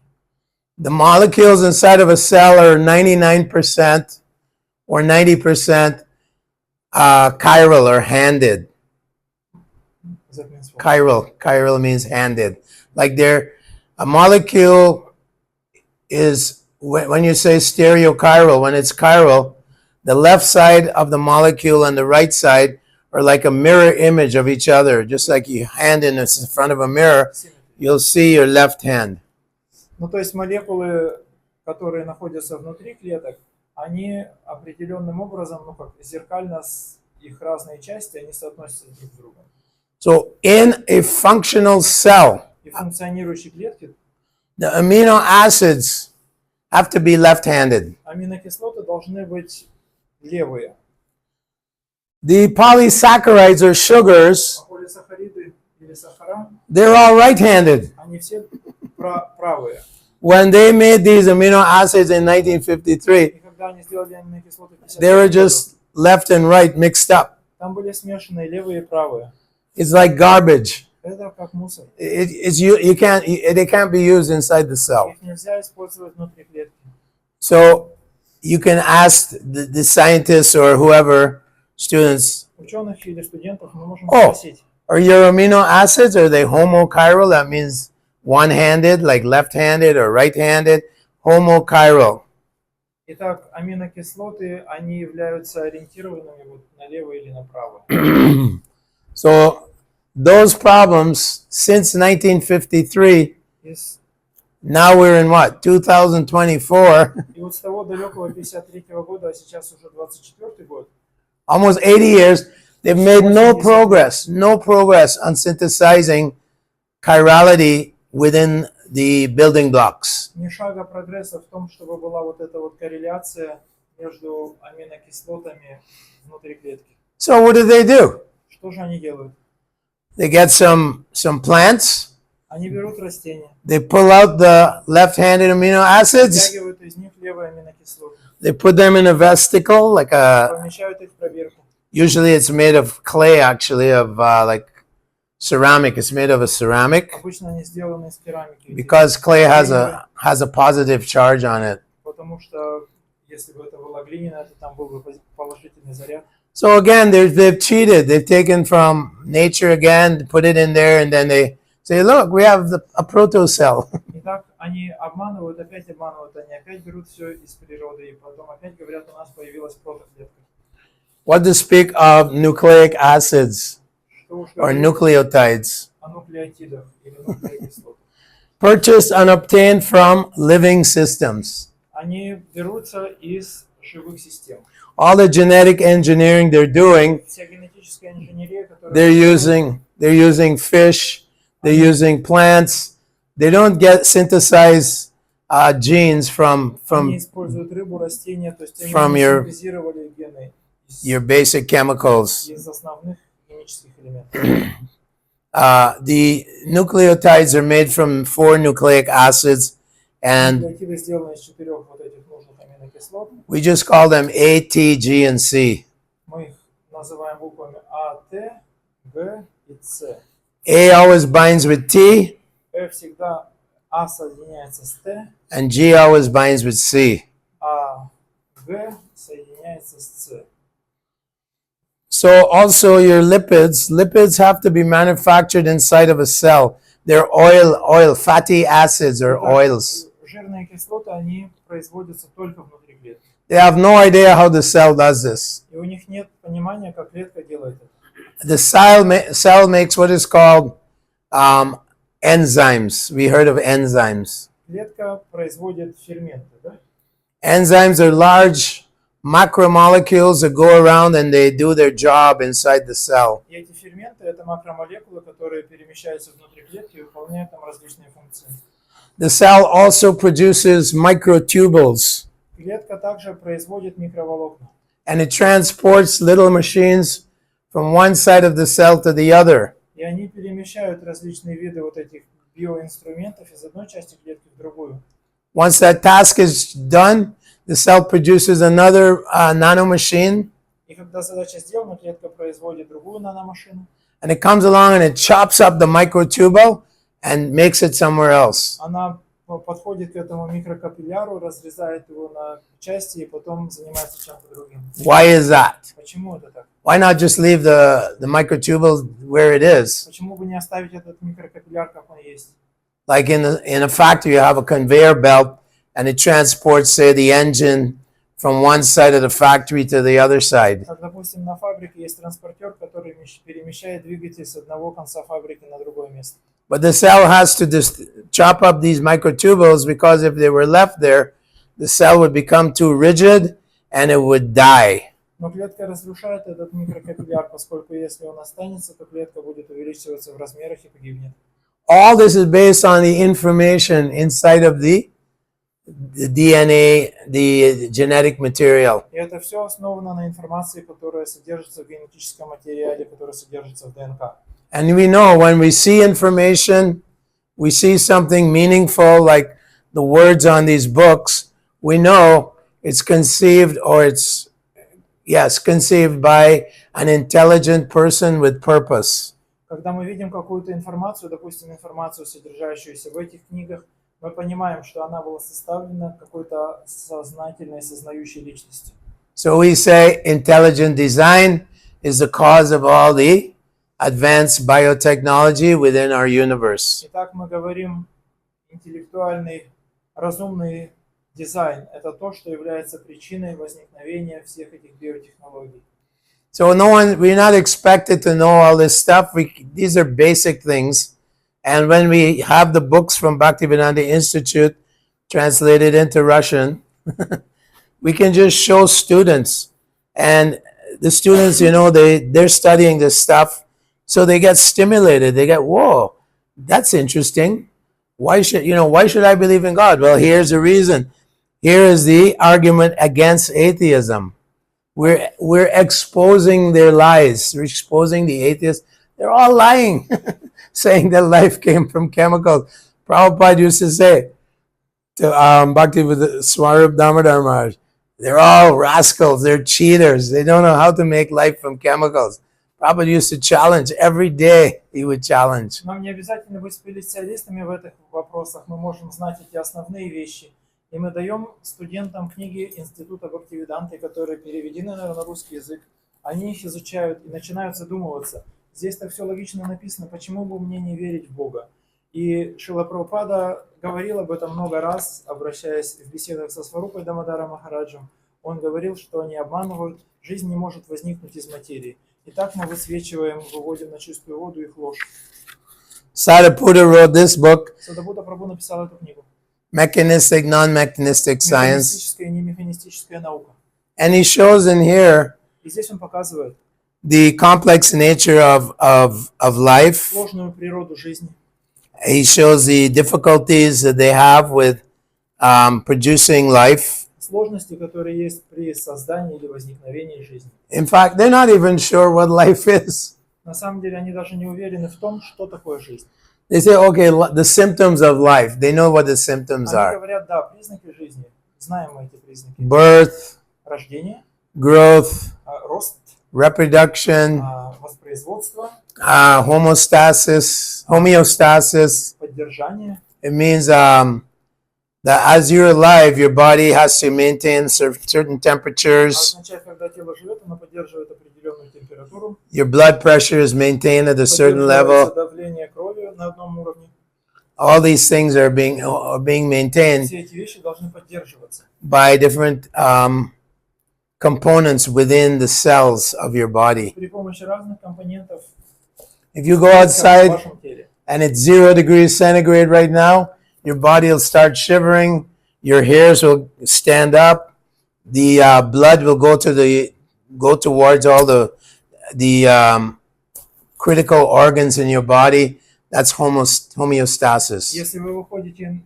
The molecules inside of a cell are 99% or 90% chiral or handed. That means what? Chiral means handed. Like a molecule is, when you say stereochiral, when it's chiral, the left side of the molecule and the right side are like a mirror image of each other. Just like you hand in front of a mirror, you'll see your left hand. Ну, то есть молекулы, которые находятся внутри клеток, они определенным образом, ну как зеркально их разные части, они соотносятся друг с другом. So in a functional cell, И в функционирующей клетке the amino acids have to be left-handed. аминокислоты должны быть левые. The polysaccharides or sugars, А полисахариды или сахара, they're all right-handed. они все правые. When they made these amino acids in 1953, И когда они сделали аминокислоты в 53 they were году, just left and right mixed up. там были смешаны левые и правые. It's like garbage. Это как мусор. They can't be used inside the cell. Их нельзя использовать внутри клетки. So you can ask the scientists or whoever, students, Ученых или студентов мы можем Oh. спросить, are your amino acids, are they homochiral? That means one-handed, like left-handed or right-handed. Homochiral. итак, аминокислоты, они являются ориентированными вот налево или направо. So those problems since 1953, Из- now we're in what, 2024, И вот с того далекого 53-го года, а сейчас уже 24-й год, almost 80 years, they've made no progress on synthesizing chirality within the building blocks. ни шага прогресса в том, чтобы была вот эта вот корреляция между аминокислотами внутри клетки. So what do? Что же они делают? They get some plants, Они берут растения, they pull out the left-handed amino acids, вытягивают из них левые аминокислоты, they put them in a vesicle, like помещают их в пробирку. usually it's made of clay, actually, of like ceramic. It's made of a ceramic Обычно они сделаны из керамики, because clay has a positive charge on it. потому что если бы это была глиняная, то там был бы положительный заряд. So again, they've cheated. They've taken from nature again, put it in there, and then they say, look, we have a protocell. Итак, они обманывают, они опять берут все из природы, и потом опять говорят, у нас появилась протоклетка. What to speak of nucleic acids Что уж or говорить nucleotides? о нуклеотидах или нуклеокислотах. Purchased and obtained from living systems. Они берутся из живых систем. All the genetic engineering they're doing, Вся генетическая инженерия, которая... they're using fish, they're using plants. They don't get synthesized genes from Они используют рыбу, растения, то есть они from не your- синтезировали гены your basic chemicals. из основных химических элементов. The nucleotides are made from 4 nucleic acids, and Нуклеотиды сделаны из 4 вот этих нужных аминокислот. we just call them A, T, G, and C. Мы их называем буквами А, Т, Г и С. A always binds with T, Всегда А соединяется с Т, and G always binds with C. а Г соединяется с С. So also your lipids have to be manufactured inside of a cell. They're fatty acids or oils. Жирные кислоты, они производятся только внутри клетки. They have no idea how the cell does this. И у них нет понимания, как клетка делает это. The cell makes what is called enzymes. We heard of enzymes. Клетка производит ферменты, да? Enzymes are large macromolecules that go around and they do their job inside the cell. И эти ферменты — это макромолекулы, которые перемещаются внутри клетки и выполняют там различные функции. The cell also produces microtubules, Клетка также производит микроволокна. and it transports little machines from one side of the cell to the other. И они перемещают различные виды вот этих биоинструментов из одной части клетки в другую. Once that task is done, the cell produces another nanomachine, И когда задача сделана, клетка производит другую наномашину. and it comes along and it chops up the microtubule and makes it somewhere else. Она подходит к этому микрокапилляру, разрезает его на части и потом занимается чем-то другим. Why is that? Почему это так? Why not just leave the microtubule where it is? Почему бы не оставить этот микрокапилляр, как он есть? Like in a factory, you have a conveyor belt, and it transports, say, the engine from one side of the factory to the other side. Как, допустим, на фабрике есть транспортер, который перемещает двигатель с одного конца фабрики на другое место. But the cell has to just chop up these microtubules, because if they were left there, the cell would become too rigid and it would die. Но клетка разрушает этот микрокапилляр, поскольку если он останется, то клетка будет увеличиваться в размерах и погибнет. All this is based on the information inside of the DNA, the genetic material. И это все основано на информации, которая содержится в генетическом материале, который содержится в ДНК. And we know when we see information, we see something meaningful like the words on these books, we know it's conceived, or it's, yes, conceived by an intelligent person with purpose. Когда мы видим какую-то информацию, допустим, информацию, содержащуюся в этих книгах, мы понимаем, что она была составлена какой-то сознательной, сознающей личностью. So we say intelligent design is the cause of all the advanced biotechnology within our universe. Итак, мы говорим, интеллектуальный, разумный дизайн – это то, что является причиной возникновения всех этих биотехнологий. So we're not expected to know all this stuff. These are basic things. And when we have the books from Bhaktivedanta Institute translated into Russian, we can just show students. And the students, they're studying this stuff. So they get stimulated. They get, whoa, that's interesting. Why should I believe in God? Well, here's the reason. Here is the argument against atheism. We're exposing their lies. We're exposing the atheists. They're all lying, saying that life came from chemicals. Prabhupada used to say to Bhakti with Swarup Damodar Maharaj, they're all rascals. They're cheaters. They don't know how to make life from chemicals. Prabhupada used to challenge every day. He would challenge. Нам не обязательно быть специалистами в этих вопросах. Мы можем знать эти основные вещи. И мы даем студентам книги Института Бхактивиданты, которые переведены на русский язык. Они их изучают и начинают задумываться. Здесь-то все логично написано, почему бы мне не верить в Бога. И Шрила Прабхупада говорил об этом много раз, обращаясь в беседах со Сварупой Дамодаром Махараджем. Он говорил, что они обманывают, жизнь не может возникнуть из материи. И так мы высвечиваем, выводим на чистую воду их ложь. Sariputta wrote this book, Садапута Прабху написал эту книгу. Mechanistic, Non-Mechanistic Science. Механистическая и немеханистическая наука. And he shows in here И здесь он показывает the complex nature of life. сложную природу жизни. He shows the difficulties that they have with producing life. Сложности, которые есть при создании или возникновении жизни. In fact, they're not even sure what life is. На самом деле они даже не уверены в том, что такое жизнь. They say, okay, the symptoms of life. They know what the symptoms Они are. говорят, да, признаки жизни. Знаем мы эти признаки. Birth, Рождение, growth, рост, reproduction, воспроизводство, homeostasis. поддержание. It means that as you're alive, your body has to maintain certain temperatures. Означает, когда тело живет, оно поддерживает определенную температуру. Your blood pressure is maintained at a certain level. Давление крови на одном уровне. All these things are being maintained Все эти вещи должны поддерживаться by different components within the cells of your body. при помощи разных компонентов If you go в outside вашем теле. and it's 0 degrees centigrade right now, your body will start shivering, your hairs will stand up, the blood will go towards all the critical organs in your body. That's homeostasis. Если вы выходите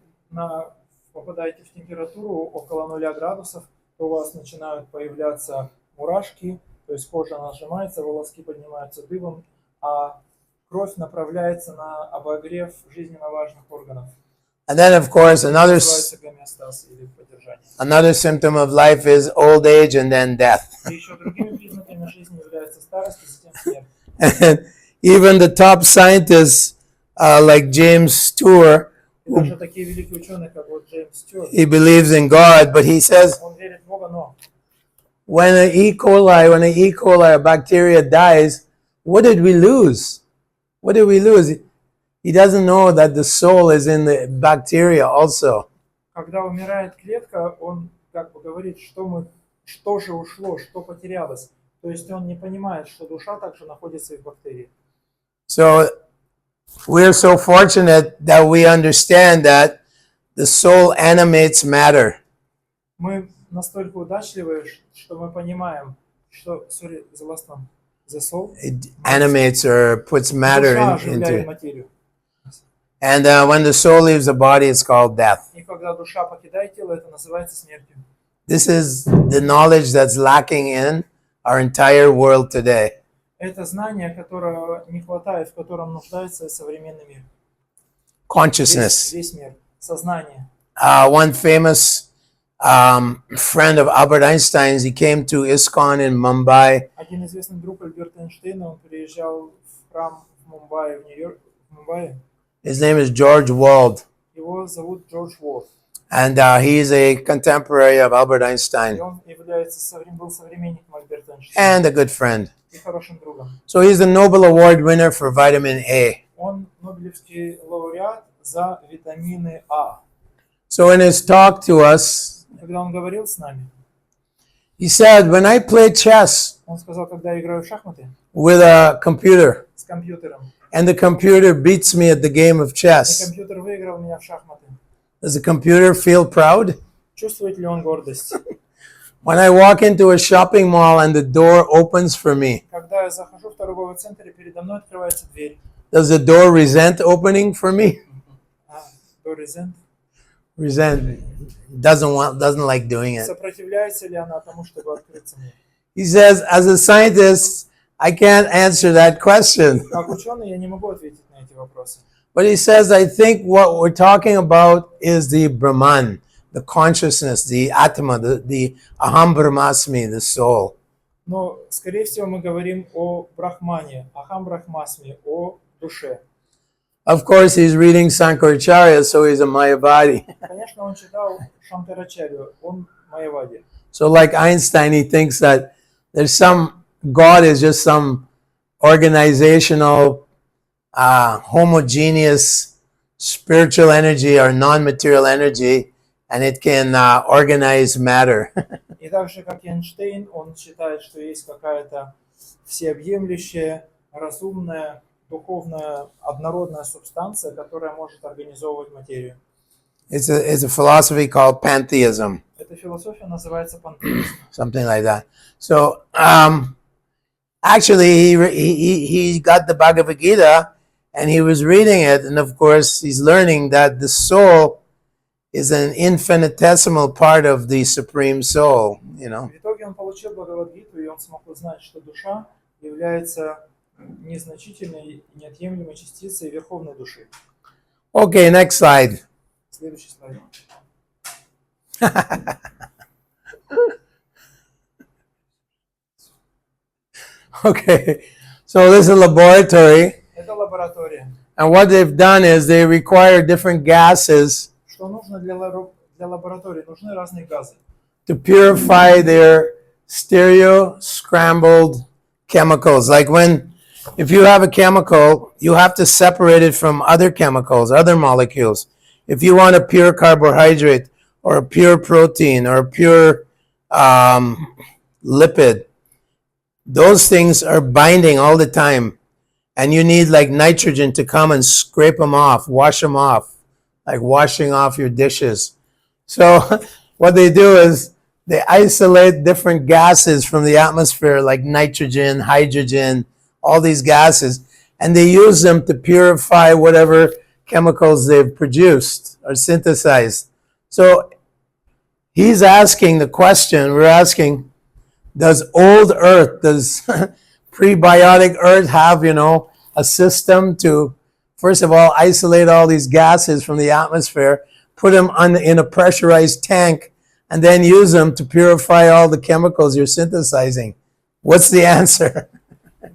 попадаете в температуру около 0 градусов, то у вас начинают появляться мурашки, то есть кожа нажимается, волоски поднимаются дыбом, а кровь направляется на обогрев жизненно важных органов. And then, of course, Называется гомеостаз или поддержание. another symptom of life is old age and then death. И еще другими признаками жизни является старость и затем смерть. And even the top scientists, like James Stewart, И даже такие великие ученые, как вот Джеймс Стюарт, he believes in God, but he says он верит в Бога, но when an E. coli, a bacteria dies, what did we lose? What did we lose? He doesn't know that the soul is in the bacteria also. когда умирает клетка, он как бы говорит, что же ушло, что потерялось. То есть он не понимает, что душа также находится и в бактерии. So we're so fortunate that we understand that the soul animates matter. Мы настолько удачливы, что мы понимаем, что, the last one, the soul, It animates or puts matter душа into оживляет it. материю. And when the soul leaves the body, it's called death. И когда душа покидает тело, это называется смертью. This is the knowledge that's lacking in our entire world today. Это знание, которого не хватает, в котором нуждается современный мир. Consciousness. Весь мир. Сознание. One famous friend of Albert Einstein's, he came to ISKCON in Mumbai. Один известный друг Альберта Эйнштейна, он приезжал в храм в Мумбаи, в Нью-Йорк, в Мумбаи. His name is George Wald. Его зовут Джордж Уолт. And he's a contemporary of Albert И Einstein он был современником Альберта Эйнштейна and a good friend. и хорошим другом. So he's a Nobel Award winner for vitamin A. Он Нобелевский лауреат за витамины А. So in his talk to us, Когда он говорил с нами, he said, when I play chess он сказал, когда я играю в шахматы with a computer с компьютером, and the computer beats me at the game of и chess, компьютер выиграл меня в шахматы, does the computer feel proud? чувствует ли он гордость? When I walk into a shopping mall and the door opens for me, Когда я захожу в торговый центр, и передо мной открывается дверь, does the door resent opening for me? Resent. Doesn't like doing it. Сопротивляется ли она тому, чтобы открыться мне? He says, as a scientist, I can't answer that question. Как ученый я не могу ответить на эти вопросы. But he says, I think what we're talking about is the Brahman, the consciousness, the Atma, the Aham Brahmasmi, the soul. Но, скорее всего, мы говорим о Брахмане, Ахам Брахмасми, о душе. Of course, he's reading Sankaracharya, so he's a Mayavadi. Конечно, он читал Шанкарачарью, он Майявади. So like Einstein, he thinks that there's God is just some organizational, homogeneous spiritual energy or non-material energy, and it can organize matter. И так же, как Эйнштейн, он считает, что есть какая-то всеобъемлющая, разумная, духовная, однородная субстанция, которая может организовывать материю. It's a philosophy called pantheism, Эта философия называется пантеизм. something like that. So actually, he got the Bhagavad Gita, and he was reading it, and of course, he's learning that the soul is an infinitesimal part of the Supreme Soul, you know. В итоге он получил Бхагавад-гиту, и он смог узнать, что душа является незначительной, неотъемлемой частицей верховной души. Okay, next slide. Следующий слайд. Okay, so this is a laboratory, Это лаборатория. and what they've done is they require different gases Что нужно для лаборатории? Нужны разные газы. to purify their stereo scrambled chemicals. Like if you have a chemical, you have to separate it from other chemicals, other molecules. If you want a pure carbohydrate or a pure protein or a pure lipid, those things are binding all the time. And you need like nitrogen to come and scrape them off, wash them off, like washing off your dishes. So what they do is they isolate different gases from the atmosphere, like nitrogen, hydrogen, all these gases, and they use them to purify whatever chemicals they've produced or synthesized. So he's asking the question, we're asking, does old Earth, does prebiotic Earth have, a system to, first of all, isolate all these gases from the atmosphere, put them in a pressurized tank, and then use them to purify all the chemicals you're synthesizing? What's the answer?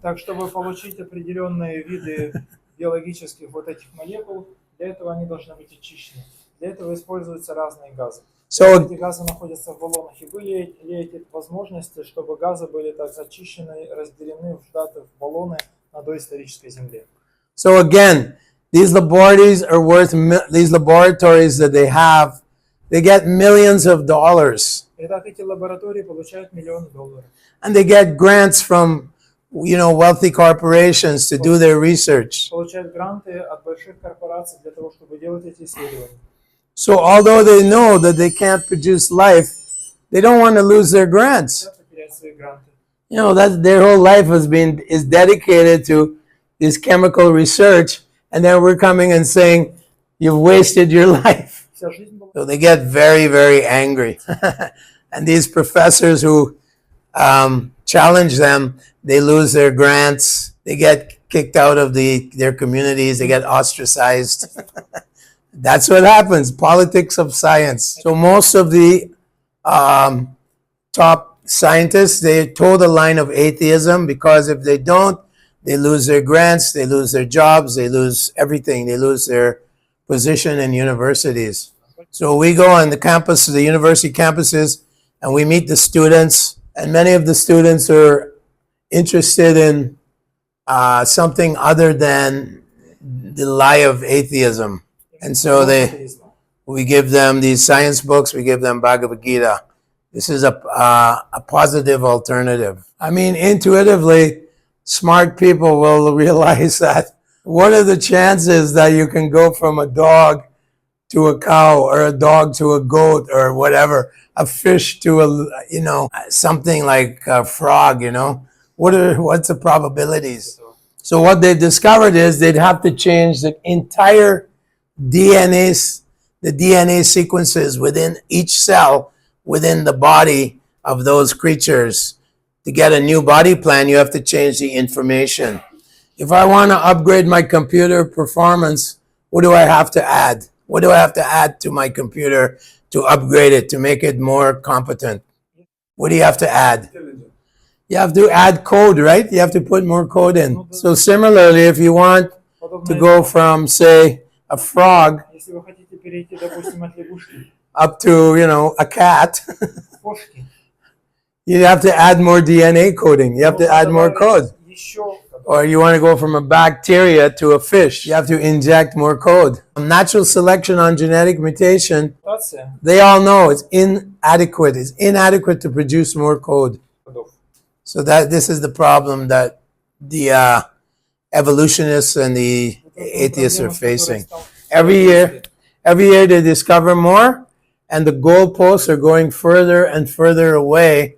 Так, чтобы получить определенные виды биологических вот этих молекул, для этого они должны быть очищены. Для этого используются разные газы. Эти газы находятся в баллонах, и были ли эти возможности, чтобы газы были так очищены, разделены в баллоны на доисторической Земле. So again, these laboratories are worth, these laboratories that they have, they get millions of dollars. Итак, эти лаборатории получают миллионы долларов. And they get grants from, wealthy corporations to do their research. Получают гранты от больших корпораций для того, чтобы делать эти исследования. So although they know that they can't produce life, they don't want to lose their grants. That their whole life is dedicated to this chemical research, and then we're coming and saying, you've wasted your life. So they get very, very angry. And these professors who challenge them, they lose their grants, they get kicked out of their communities, they get ostracized. That's what happens, politics of science. So most of the top scientists, they toe the line of atheism, because if they don't, they lose their grants, they lose their jobs, they lose everything, they lose their position in universities. So we go on the university campuses, and we meet the students, and many of the students are interested in something other than the lie of atheism. And so we give them these science books, we give them Bhagavad Gita. This is a positive alternative. I mean, intuitively, smart people will realize that what are the chances that you can go from a dog to a cow, or a dog to a goat, or whatever, a fish to something like a frog, what's the probabilities? So what they discovered is they'd have to change the entire the DNA sequences within each cell within the body of those creatures. To get a new body plan, you have to change the information. If I want to upgrade my computer performance, what do I have to add? What do I have to add to my computer to upgrade it, to make it more competent? What do you have to add? You have to add code, right? You have to put more code in. So similarly, if you want to go from, say, a frog up to, a cat, you have to add more DNA coding. You have to add more code. Or you want to go from a bacteria to a fish, you have to inject more code. Natural selection on genetic mutation, they all know it's inadequate. It's inadequate to produce more code. So this is the problem that the evolutionists and the atheists are facing. Every year they discover more, and the goalposts are going further and further away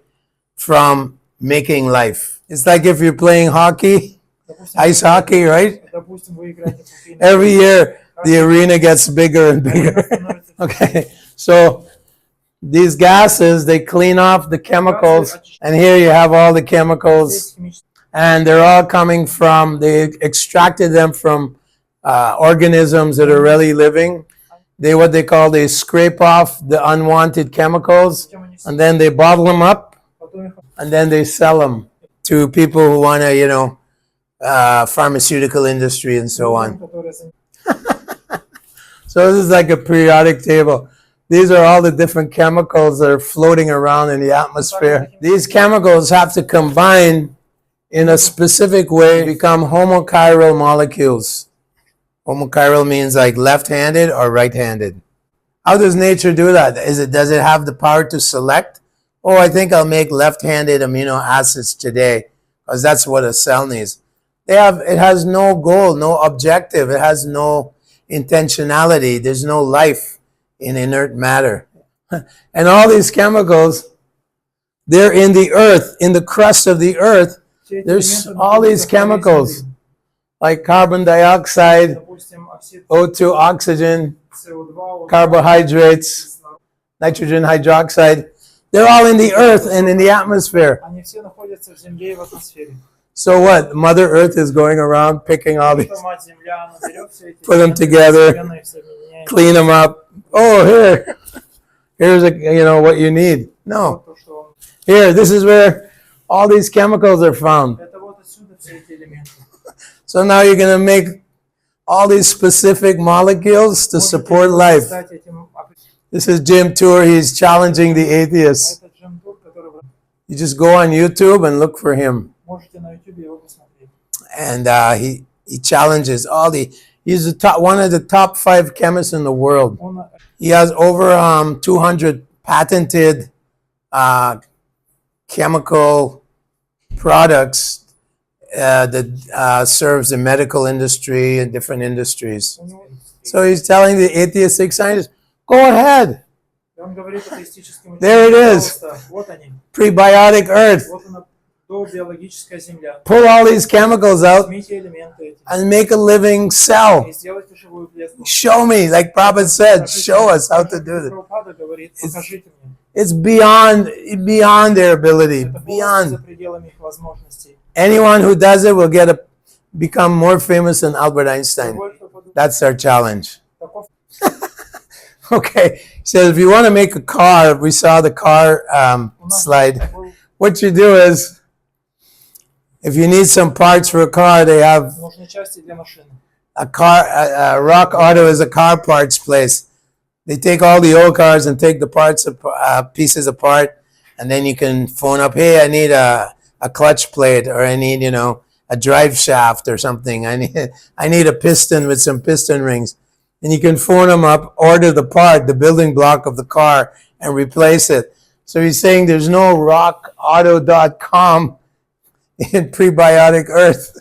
from making life. It's like if you're playing hockey, ice hockey, right? Every year the arena gets bigger and bigger. Okay, so these gases, they clean off the chemicals, and here you have all the chemicals, and they're all coming from, they extracted them from organisms that are really living. They scrape off the unwanted chemicals, and then they bottle them up, and then they sell them to people who want to, pharmaceutical industry and so on. So this is like a periodic table. These are all the different chemicals that are floating around in the atmosphere. These chemicals have to combine in a specific way to become homochiral molecules. Homochiral means like left-handed or right-handed. How does nature do that? Does it have the power to select? Oh, I think I'll make left-handed amino acids today, because that's what a cell needs. It has no goal, no objective. It has no intentionality. There's no life in inert matter. And all these chemicals, They're in the earth, in the crust of the earth. Все эти There's элементы all these находятся в коре chemicals Земли. like carbon dioxide, Допустим, оксид O2 oxygen, СО2, carbohydrates, nitrogen hydroxide. They're all in the earth and in the atmosphere. они все находятся в Земле и в атмосфере. So what? Mother Earth is going around picking all these, Что мать Земля, она берет все эти put them элементы, together, постепенно их соединяет. clean them up. Oh, here's what you need. No, Вот то, что он- here, this is where all these chemicals are found. Это вот отсюда все эти элементы. So now you're going to make all these specific molecules to Можете support life. создать этим This is Jim Tour. He's challenging the atheists. этот джем-тур, который вы You just go on YouTube and look for him. можете на YouTube его посмотреть. And he challenges all the. He's one of the top 5 chemists in the world. Он He has over 200 patented chemical products that serves the medical industry and different industries. у него- So he's telling the atheistic scientists, go ahead, и он говорит атеистическим There it ученым, is. пожалуйста, вот они, prebiotic earth. вот она, биологическая земля. Pull all these chemicals out Возьмите элементы эти and make a living cell. и сделайте живую клетку. Show me, like Prabhupada said, show us how to do this. Прабхупада говорит, покажите мне. It's beyond their ability, Это полностью за beyond. пределами их возможностей. Anyone who does it will become more famous than Albert Einstein. Любой, кто подумает, That's our challenge. таков Okay, so if you want to make a car, we saw the car у нас slide. был- What you do is, if you need some parts for a car, they have нужны части для машины. Rock Auto is a car parts place. They take all the old cars and take the parts pieces apart, and then you can phone up, hey, I need a clutch plate, or I need a drive shaft or something. I need a piston with some piston rings. And you can phone them up, order the part, the building block of the car, and replace it. So he's saying there's no rockauto.com in prebiotic earth.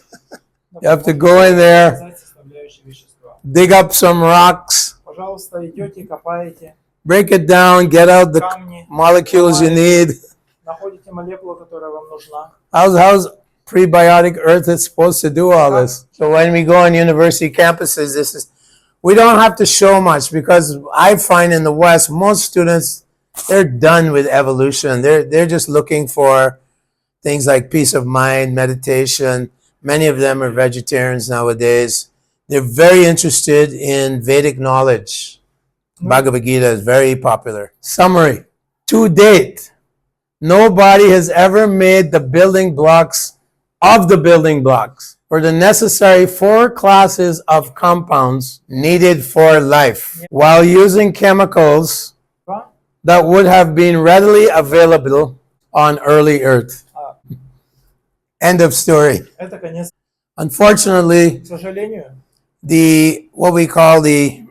You have to go in there, Заказать составляющие вещества. dig up some rocks, Пожалуйста, идете, копаете break it down, get out the камни, molecules you need. находите молекулу, которая вам нужна. How's prebiotic earth is supposed to do all this? So when we go on university campuses, we don't have to show much, because I find in the West, most students, they're done with evolution. They're just looking for things like peace of mind, meditation. Many of them are vegetarians nowadays. They're very interested in Vedic knowledge. Bhagavad Gita is very popular. Summary. To date, nobody has ever made the building blocks of the building blocks for the necessary 4 classes of compounds needed for life, while using chemicals Два. that would have been readily available on early Earth. End of story. Это конец. Unfortunately, К сожалению, what we call the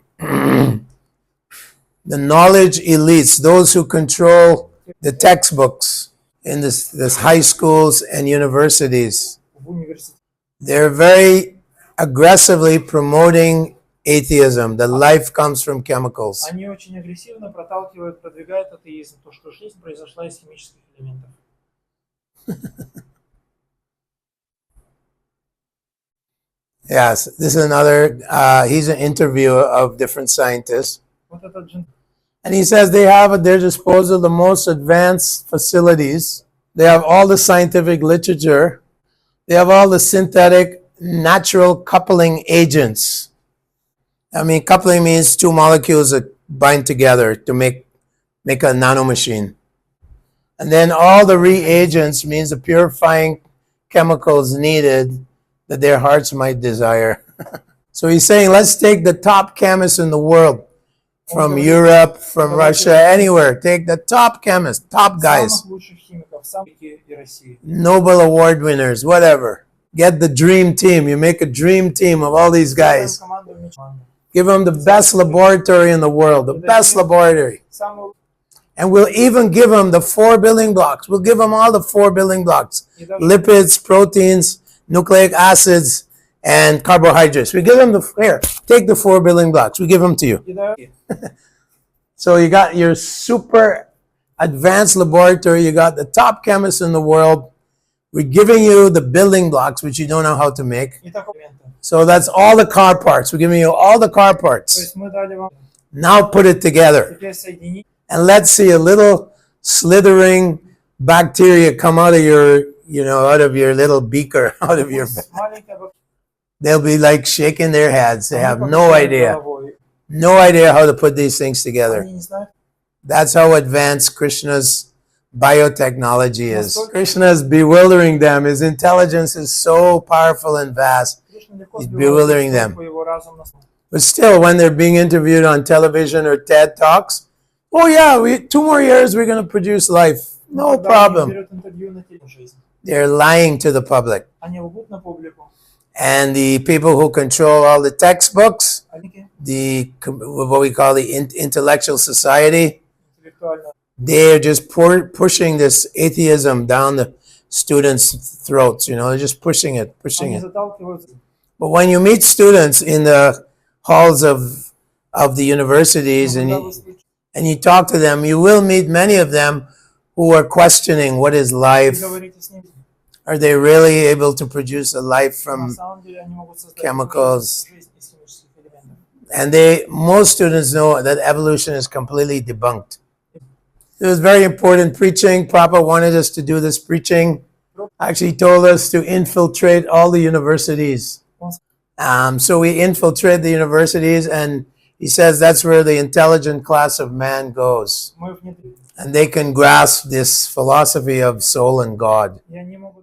knowledge elites, those who control the textbooks in this high schools and universities, в университете they're very aggressively promoting atheism, that life comes from chemicals. они очень агрессивно проталкивают, продвигают атеизм, то, что жизнь произошла из химических элементов. Yes, this is another, he's an interviewer of different scientists. Вот этот джин, And he says they have at their disposal the most advanced facilities. They have all the scientific literature. They have all the synthetic natural coupling agents. I mean, coupling means 2 molecules that bind together to make a nanomachine. And then all the reagents means the purifying chemicals needed that their hearts might desire. So he's saying, let's take the top chemists in the world, from Europe, from Russia, anywhere. Take the top chemists, top guys, самых лучших химиков, самых и России. Nobel Award winners, whatever. Get the dream team. You make a dream team of all these guys. Команду мечты. Give them the best laboratory in the world, the best laboratory. Самую- And we'll even give them the 4 building blocks. We'll give them all the 4 building blocks. и даже- Lipids, proteins, nucleic acids, and carbohydrates. We give them here, take the 4 building blocks. We give them to you. и даже- So you got your super advanced laboratory. You got the top chemists in the world. We're giving you the building blocks, which you don't know how to make. So that's all the car parts. We're giving you all the car То parts. есть мы дали вам Now put it together. теперь соединить, And let's see a little slithering bacteria come out of your, out of your little beaker, out of your. маленькая бактерия. They'll be like shaking their heads. They have Они no покачают idea. головой. No idea how to put these things together. Они не знают. That's how advanced Krishna's biotechnology is. Krishna is bewildering them. His intelligence is so powerful and vast. Кришна легко He's сбивает bewildering с them. толку его разум на самом. But still, when they're being interviewed on television or TED Talks, oh yeah, 2 more years we're going to produce life. No Когда они problem. берут интервью на телевидении, They're lying to the public. они лгут на публику. And the people who control all the textbooks, Они what we call the intellectual society, интеллектуально. they're just pushing this atheism down the students' throats. They're just pushing it. Они заталкиваются. But when you meet students in the halls of the universities and you talk to them, you will meet many of them who are questioning what is life. Говорите с ним. Are they really able to produce a life На from самом деле они могут создать chemicals? жизнь из химических элементов. And most students know that evolution is completely debunked. It was very important preaching. Prabhupada wanted us to do this preaching. Actually told us to infiltrate all the universities. So we infiltrate the universities, and he says that's where the intelligent class of man goes. Мы внедрили. And they can grasp this philosophy of soul and God. И они могут